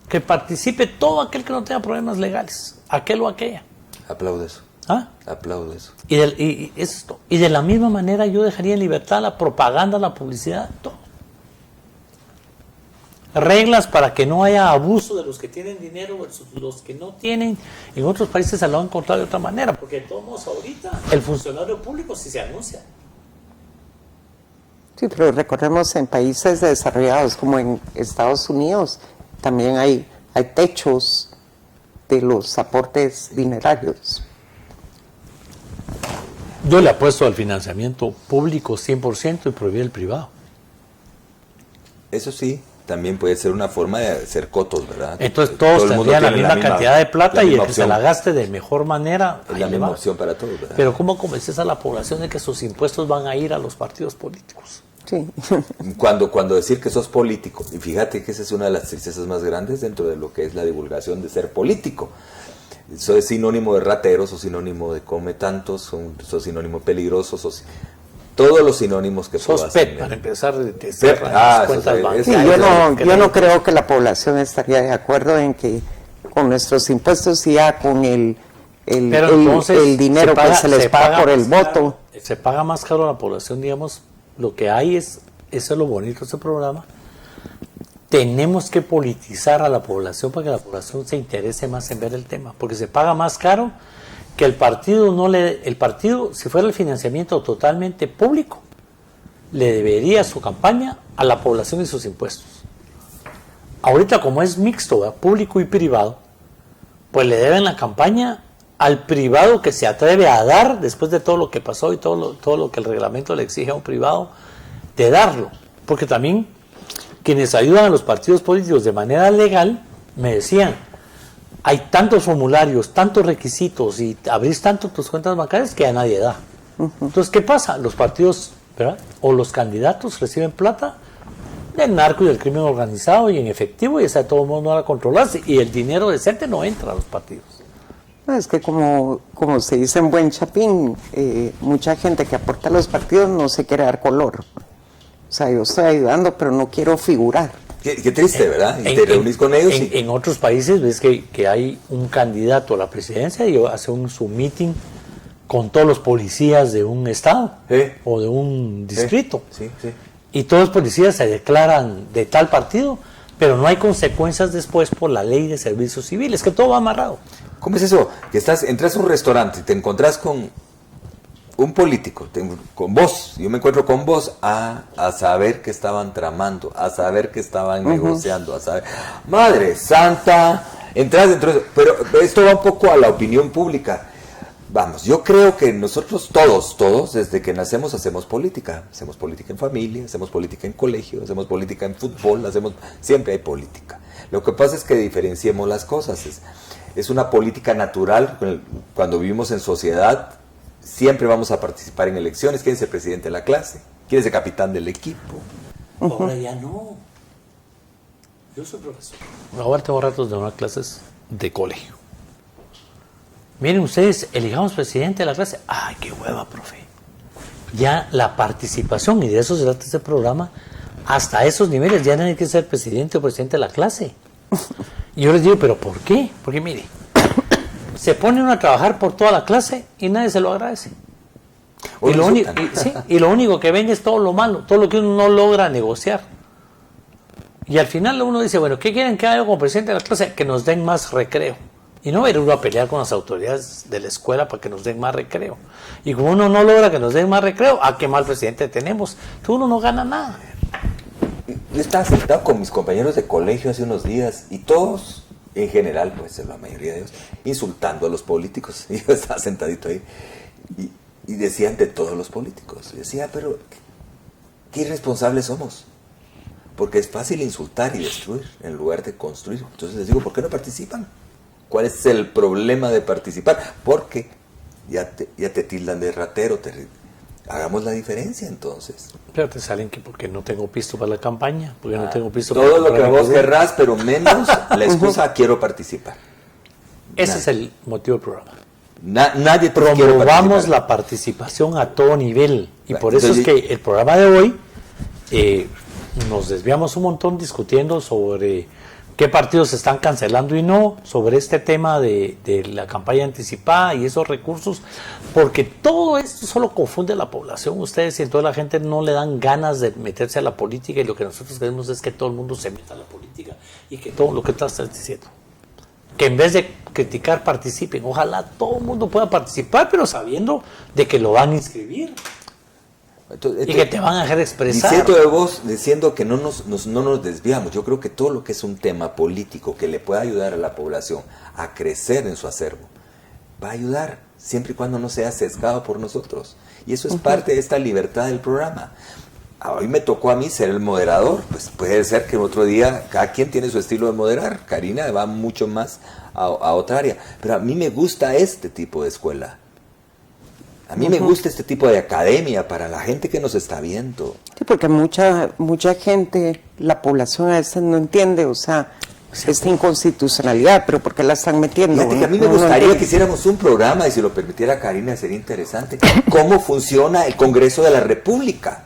Speaker 3: Que participe todo aquel que no tenga problemas legales, aquel o aquella.
Speaker 1: Aplaudo eso.
Speaker 3: ¿Ah?
Speaker 1: Aplaudo eso.
Speaker 3: Y esto. Y de la misma manera yo dejaría en libertad la propaganda, la publicidad, todo. Reglas para que no haya abuso de los que tienen dinero versus los que no tienen. En otros países se lo han encontrado de otra manera, porque de todos modos ahorita el funcionario público sí se anuncia.
Speaker 2: Sí, pero recordemos en países desarrollados como en Estados Unidos también hay techos de los aportes dinerarios.
Speaker 3: Yo le apuesto al financiamiento público 100% y prohibir el privado.
Speaker 1: Eso sí, también puede ser una forma de hacer cotos, ¿verdad?
Speaker 3: Entonces todos
Speaker 1: Todo el mundo
Speaker 3: tendrían la
Speaker 1: tiene
Speaker 3: misma cantidad de plata y el
Speaker 1: misma
Speaker 3: que se
Speaker 1: opción.
Speaker 3: la gaste de mejor manera.
Speaker 1: Es
Speaker 3: ahí
Speaker 1: la
Speaker 3: le
Speaker 1: misma
Speaker 3: va.
Speaker 1: opción para todos, ¿verdad?
Speaker 3: Pero ¿cómo convences a la población de que sus impuestos van a ir a los partidos políticos?
Speaker 2: Sí.
Speaker 1: Cuando decir que sos político, y fíjate que esa es una de las tristezas más grandes dentro de lo que es la divulgación de ser político. Eso es sinónimo de ratero, sos sinónimo de come tantos, sos sinónimo de peligroso, todos los sinónimos que
Speaker 3: Sos
Speaker 1: puedas
Speaker 3: PET,
Speaker 1: tener.
Speaker 3: para empezar, de
Speaker 1: PET,
Speaker 3: cerrar las cuentas
Speaker 1: eso
Speaker 3: bancarias.
Speaker 2: Sí,
Speaker 1: es-
Speaker 2: yo no creo que la población estaría de acuerdo en que con nuestros impuestos y ya con el dinero que se les paga por el
Speaker 3: más
Speaker 2: voto.
Speaker 3: caro, se paga más caro a la población, digamos. Lo que hay eso es lo bonito de este programa. Tenemos que politizar a la población para que la población se interese más en ver el tema, porque se paga más caro que el partido si fuera el financiamiento totalmente público, le debería su campaña a la población y sus impuestos. Ahorita como es mixto, ¿verdad? Público y privado, pues le deben la campaña al privado que se atreve a dar después de todo lo que pasó y todo lo que el reglamento le exige a un privado de darlo, porque también quienes ayudan a los partidos políticos de manera legal me decían, hay tantos formularios, tantos requisitos y abrís tanto tus cuentas bancarias que a nadie da. Entonces, ¿qué pasa? Los partidos, ¿verdad? O los candidatos reciben plata del narco y del crimen organizado y en efectivo, y esa de todo modo no la controlas, y el dinero decente no entra a los partidos.
Speaker 2: No, es que como se dice en buen chapín, mucha gente que aporta a los partidos no se quiere dar color. O sea, yo estoy ayudando, pero no quiero figurar.
Speaker 1: Qué triste, ¿verdad? Y te reunís con ellos y...
Speaker 3: En otros países ves que hay un candidato a la presidencia y hace su meeting con todos los policías de un estado
Speaker 1: Sí.
Speaker 3: o de un distrito.
Speaker 1: Sí, sí.
Speaker 3: y todos los policías se declaran de tal partido, pero no hay consecuencias después por la ley de servicios civiles, que todo va amarrado.
Speaker 1: ¿Cómo es eso? Que entras a un restaurante y te encontrás con un político, con vos, yo me encuentro con vos a saber que estaban tramando, a saber que estaban negociando, a saber, Madre Santa, entras dentro de eso, pero esto va un poco a la opinión pública. Vamos, yo creo que nosotros todos, desde que nacemos hacemos política en familia, hacemos política en colegio, hacemos política en fútbol, siempre hay política. Lo que pasa es que diferenciemos las cosas, es una política natural, cuando vivimos en sociedad, siempre vamos a participar en elecciones. ¿Quién es el presidente de la clase? ¿Quién es el capitán del equipo?
Speaker 3: Ahora ya no. Yo soy profesor. Ahora tengo ratos de unas clases de colegio. Miren ustedes, elijamos presidente de la clase. ¡Ay, qué hueva, profe! Ya la participación, y de eso se trata este programa, hasta esos niveles ya no hay que ser presidente o presidente de la clase. Y yo les digo, ¿pero por qué? Porque mire, se pone uno a trabajar por toda la clase y nadie se lo agradece. Y lo único que ven es todo lo malo, todo lo que uno no logra negociar. Y al final uno dice, bueno, ¿qué quieren que haga como presidente de la clase? Que nos den más recreo. Y no ir uno a pelear con las autoridades de la escuela para que nos den más recreo. Y como uno no logra que nos den más recreo, qué mal presidente tenemos. Entonces uno no gana nada.
Speaker 1: Yo estaba sentado con mis compañeros de colegio hace unos días y todos, en general, pues la mayoría de ellos, insultando a los políticos. Y yo estaba sentadito ahí y decían de todos los políticos. Y decía, pero qué irresponsables somos. Porque es fácil insultar y destruir en lugar de construir. Entonces les digo, ¿por qué no participan? ¿Cuál es el problema de participar? Porque ya te tildan de ratero. Hagamos la diferencia entonces.
Speaker 3: Pero te salen que porque no tengo pisto para la campaña, porque no tengo pisto
Speaker 1: todo lo que vos querrás, pero menos la excusa quiero participar.
Speaker 3: Ese es el motivo del programa.
Speaker 1: Nadie
Speaker 3: promovamos la participación a todo nivel. Y por eso es que el programa de hoy nos desviamos un montón discutiendo sobre qué partidos se están cancelando y no, sobre este tema de la campaña anticipada y esos recursos, porque todo esto solo confunde a la población. Ustedes y entonces la gente no le dan ganas de meterse a la política, y lo que nosotros queremos es que todo el mundo se meta a la política y que todo lo que estás diciendo, que en vez de criticar participen. Ojalá todo el mundo pueda participar, pero sabiendo de que lo van a inscribir. Entonces, y que te van a dejar expresar.
Speaker 1: Diciendo que no nos desviamos. Yo creo que todo lo que es un tema político que le pueda ayudar a la población a crecer en su acervo, va a ayudar siempre y cuando no sea sesgado por nosotros. Y eso es parte de esta libertad del programa. Hoy me tocó a mí ser el moderador, pues puede ser que otro día cada quien tiene su estilo de moderar. Karina va mucho más a otra área, pero a mí me gusta este tipo de escuela. A mí me gusta este tipo de academia para la gente que nos está viendo.
Speaker 2: Sí, porque mucha gente, la población a veces no entiende, o sea, esta inconstitucionalidad, pero ¿por qué la están metiendo?
Speaker 1: Fíjate que a mí me gustaría que hiciéramos un programa, y si lo permitiera Karina sería interesante, cómo funciona el Congreso de la República,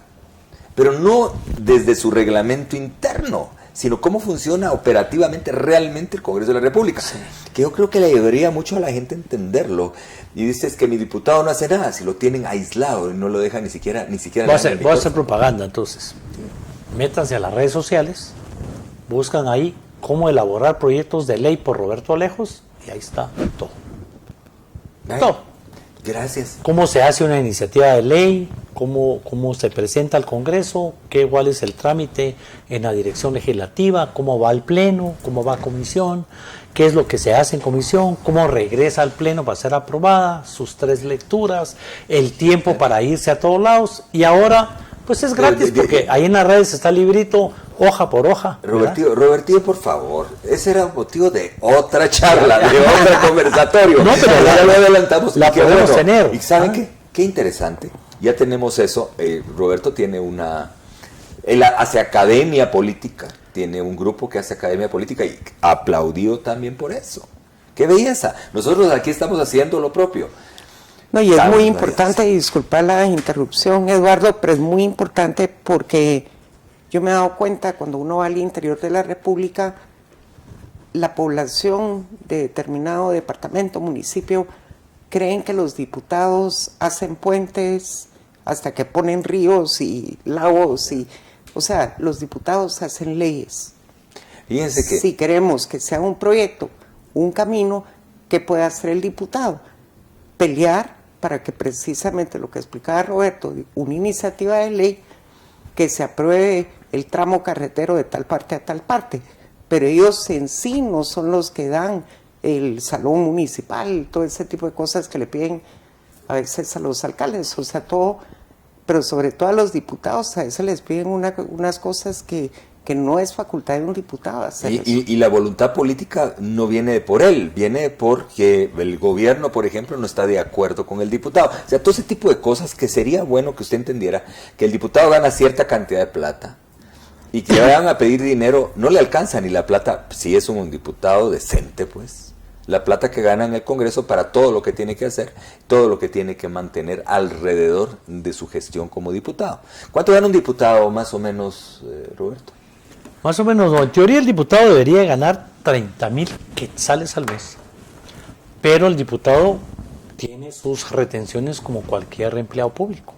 Speaker 1: pero no desde su reglamento interno, sino cómo funciona operativamente realmente el Congreso de la República, que yo creo que le ayudaría mucho a la gente entenderlo. Y dices que mi diputado no hace nada, si lo tienen aislado y no lo dejan ni siquiera
Speaker 3: voy a hacer propaganda entonces. Métanse a las redes sociales, buscan ahí cómo elaborar proyectos de ley por Roberto Alejos, y ahí está todo. Todo.
Speaker 1: Gracias.
Speaker 3: Cómo se hace una iniciativa de ley, cómo se presenta al Congreso, cuál es el trámite en la dirección legislativa, cómo va al Pleno, cómo va a comisión, qué es lo que se hace en comisión, cómo regresa al Pleno para ser aprobada, sus 3 lecturas, el tiempo para irse a todos lados. Y ahora, pues es gratis, porque ahí en las redes está el librito, hoja por hoja.
Speaker 1: Robertillo, por favor, ese era motivo de otra charla, de otro conversatorio.
Speaker 3: No, pero
Speaker 1: ya lo adelantamos.
Speaker 3: La podemos tener.
Speaker 1: ¿Y saben qué? Qué interesante. Ya tenemos eso. Roberto tiene él hace academia política. Tiene un grupo que hace academia política y aplaudido también por eso. ¡Qué belleza! Nosotros aquí estamos haciendo lo propio.
Speaker 2: No, y es muy importante, y disculpa la interrupción, Eduardo, pero es muy importante porque yo me he dado cuenta cuando uno va al interior de la República, la población de determinado departamento, municipio, creen que los diputados hacen puentes hasta que ponen ríos y lagos y O sea, los diputados hacen leyes.
Speaker 1: Fíjense que...
Speaker 2: Si queremos que sea un proyecto, un camino, ¿qué puede hacer el diputado? Pelear para que precisamente lo que explicaba Roberto, una iniciativa de ley que se apruebe el tramo carretero de tal parte a tal parte, pero ellos en sí no son los que dan el salón municipal, todo ese tipo de cosas que le piden a veces a los alcaldes, o sea, todo, pero sobre todo a los diputados, a veces les piden unas cosas que no es facultad de un diputado hacer eso.
Speaker 1: Y la voluntad política no viene por él, viene porque el gobierno, por ejemplo, no está de acuerdo con el diputado. O sea, todo ese tipo de cosas que sería bueno que usted entendiera, que el diputado gana cierta cantidad de plata y que le vayan a pedir dinero, no le alcanza ni la plata, si es un diputado decente, pues, la plata que gana en el Congreso para todo lo que tiene que hacer, todo lo que tiene que mantener alrededor de su gestión como diputado. ¿Cuánto gana un diputado más o menos, Roberto?
Speaker 3: Más o menos, no. En teoría el diputado debería ganar 30,000 quetzales al mes, pero el diputado tiene sus retenciones como cualquier empleado público.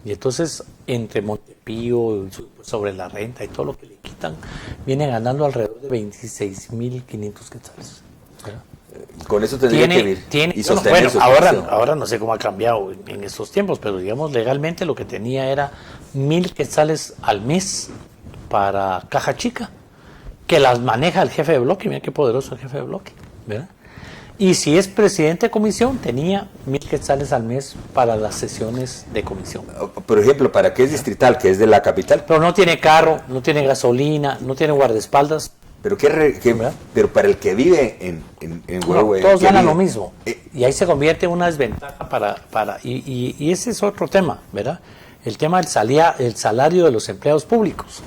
Speaker 3: Y entonces, entre Montepío, sobre la renta y todo lo que le quitan, viene ganando alrededor de 26,500 quetzales. ¿Verdad?
Speaker 1: Con eso tendría que vivir y sostener su
Speaker 3: ahora no sé cómo ha cambiado en estos tiempos, pero digamos legalmente lo que tenía era 1,000 quetzales al mes para caja chica, que las maneja el jefe de bloque. Mira qué poderoso el jefe de bloque, ¿verdad? Y si es presidente de comisión, tenía 1,000 quetzales al mes para las sesiones de comisión.
Speaker 1: Por ejemplo, ¿para qué es distrital? Que es de la capital.
Speaker 3: Pero no tiene carro, no tiene gasolina, no tiene guardaespaldas.
Speaker 1: Pero pero para el que vive en Huehue,
Speaker 3: todos ganan lo mismo. Y ahí se convierte en una desventaja y ese es otro tema, ¿verdad? El tema del salario de los empleados públicos.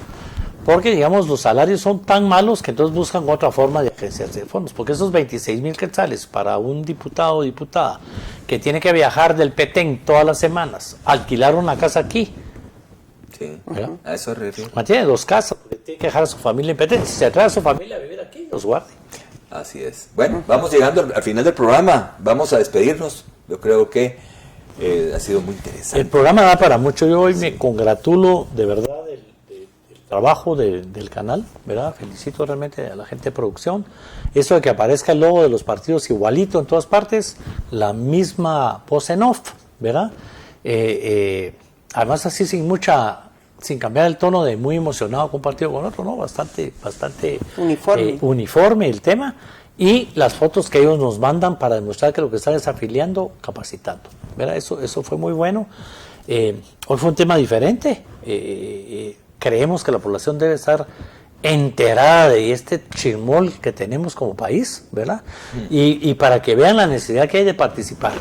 Speaker 3: Porque, digamos, los salarios son tan malos que entonces buscan otra forma de agenciarse de fondos. Porque esos 26,000 quetzales para un diputado o diputada que tiene que viajar del Petén todas las semanas, alquilar una casa aquí.
Speaker 1: Sí, a eso refiero.
Speaker 3: Mantiene 2 casas, porque tiene que dejar a su familia en Petén. Si se trae a su familia a vivir aquí, los guarde.
Speaker 1: Así es. Bueno, vamos llegando al final del programa. Vamos a despedirnos. Yo creo que ha sido muy interesante.
Speaker 3: El programa da para mucho. Yo hoy me congratulo de verdad del trabajo del canal, ¿verdad? Felicito realmente a la gente de producción. Eso de que aparezca el logo de los partidos igualito en todas partes, la misma voz en off, ¿verdad? Además así sin cambiar el tono de muy emocionado con un partido con otro, ¿no? Bastante uniforme el tema. Y las fotos que ellos nos mandan para demostrar que lo que están es afiliando, capacitando, ¿verdad? Eso fue muy bueno. Hoy fue un tema diferente. Creemos que la población debe estar enterada de este chirmol que tenemos como país, ¿verdad? Y para que vean la necesidad que hay de participar.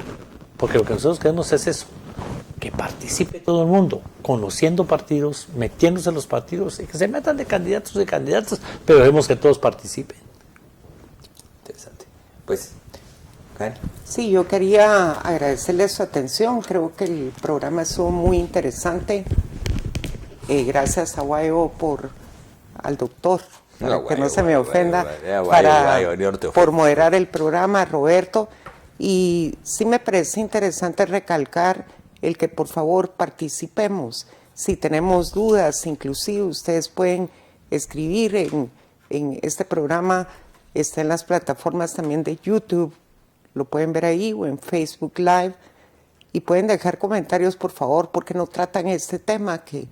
Speaker 3: Porque lo que nosotros queremos es eso, que participe todo el mundo, conociendo partidos, metiéndose en los partidos, y que se metan de candidatos y candidatas, pero vemos que todos participen.
Speaker 1: Interesante. Pues, Karen.
Speaker 2: Sí, yo quería agradecerles su atención. Creo que el programa estuvo muy interesante. Gracias a Guayo al doctor, que no se me ofenda, por moderar el programa, Roberto. Y sí me parece interesante recalcar el que por favor participemos. Si tenemos dudas, inclusive ustedes pueden escribir en este programa, está en las plataformas también de YouTube, lo pueden ver ahí, o en Facebook Live, y pueden dejar comentarios por favor, porque no tratan este tema que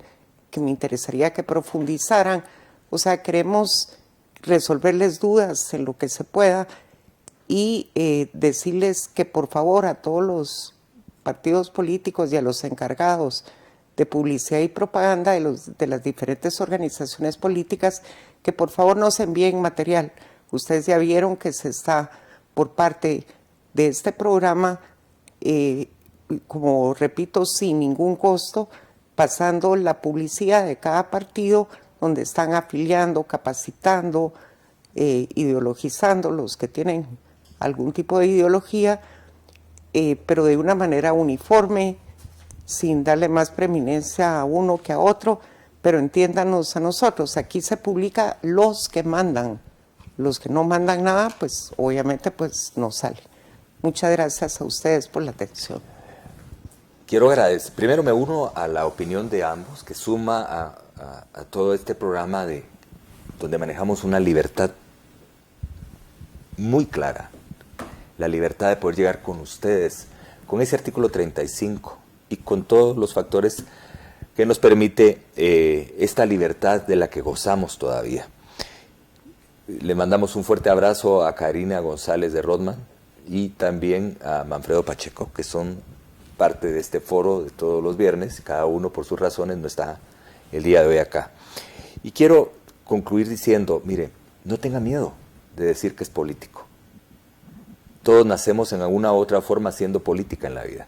Speaker 2: me interesaría que profundizaran. O sea, queremos resolverles dudas en lo que se pueda y decirles que por favor a todos los partidos políticos y a los encargados de publicidad y propaganda de las diferentes organizaciones políticas, que por favor nos envíen material. Ustedes ya vieron que se está por parte de este programa, como repito, sin ningún costo, pasando la publicidad de cada partido donde están afiliando, capacitando, ideologizando los que tienen algún tipo de ideología, pero de una manera uniforme, sin darle más preeminencia a uno que a otro, pero entiéndanos a nosotros, aquí se publica los que mandan, los que no mandan nada, pues obviamente pues no sale. Muchas gracias a ustedes por la atención.
Speaker 1: Quiero agradecer, primero me uno a la opinión de ambos, que suma a todo este programa donde manejamos una libertad muy clara, la libertad de poder llegar con ustedes, con ese artículo 35 y con todos los factores que nos permite esta libertad de la que gozamos todavía. Le mandamos un fuerte abrazo a Karina González de Rodman y también a Manfredo Pacheco, que son parte de este foro de todos los viernes, cada uno por sus razones no está el día de hoy acá. Y quiero concluir diciendo, mire, no tenga miedo de decir que es político. Todos nacemos en alguna u otra forma haciendo política en la vida.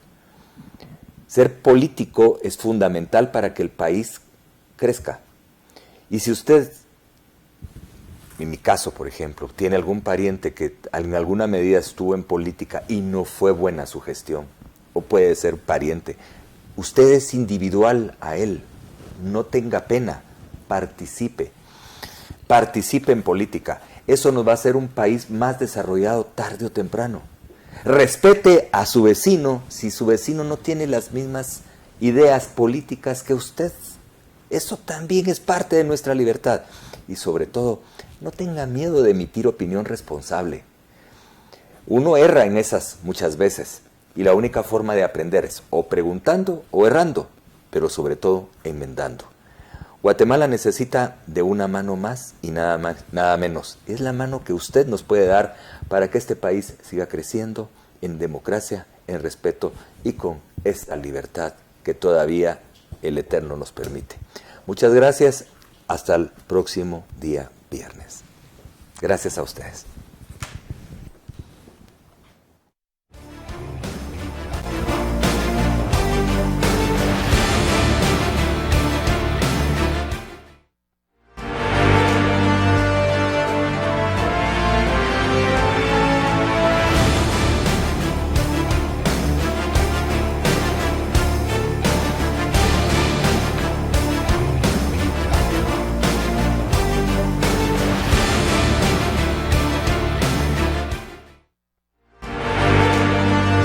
Speaker 1: Ser político es fundamental para que el país crezca. Y si usted, en mi caso por ejemplo, tiene algún pariente que en alguna medida estuvo en política y no fue buena su gestión, o puede ser pariente, usted es individual a él, no tenga pena, participe en política. Eso nos va a hacer un país más desarrollado tarde o temprano. Respete a su vecino si su vecino no tiene las mismas ideas políticas que usted. Eso también es parte de nuestra libertad. Y sobre todo, no tenga miedo de emitir opinión responsable. Uno erra en esas muchas veces y la única forma de aprender es o preguntando o errando, pero sobre todo enmendando. Guatemala necesita de una mano más y nada más, nada menos. Es la mano que usted nos puede dar para que este país siga creciendo en democracia, en respeto y con esta libertad que todavía el Eterno nos permite. Muchas gracias. Hasta el próximo día viernes. Gracias a ustedes.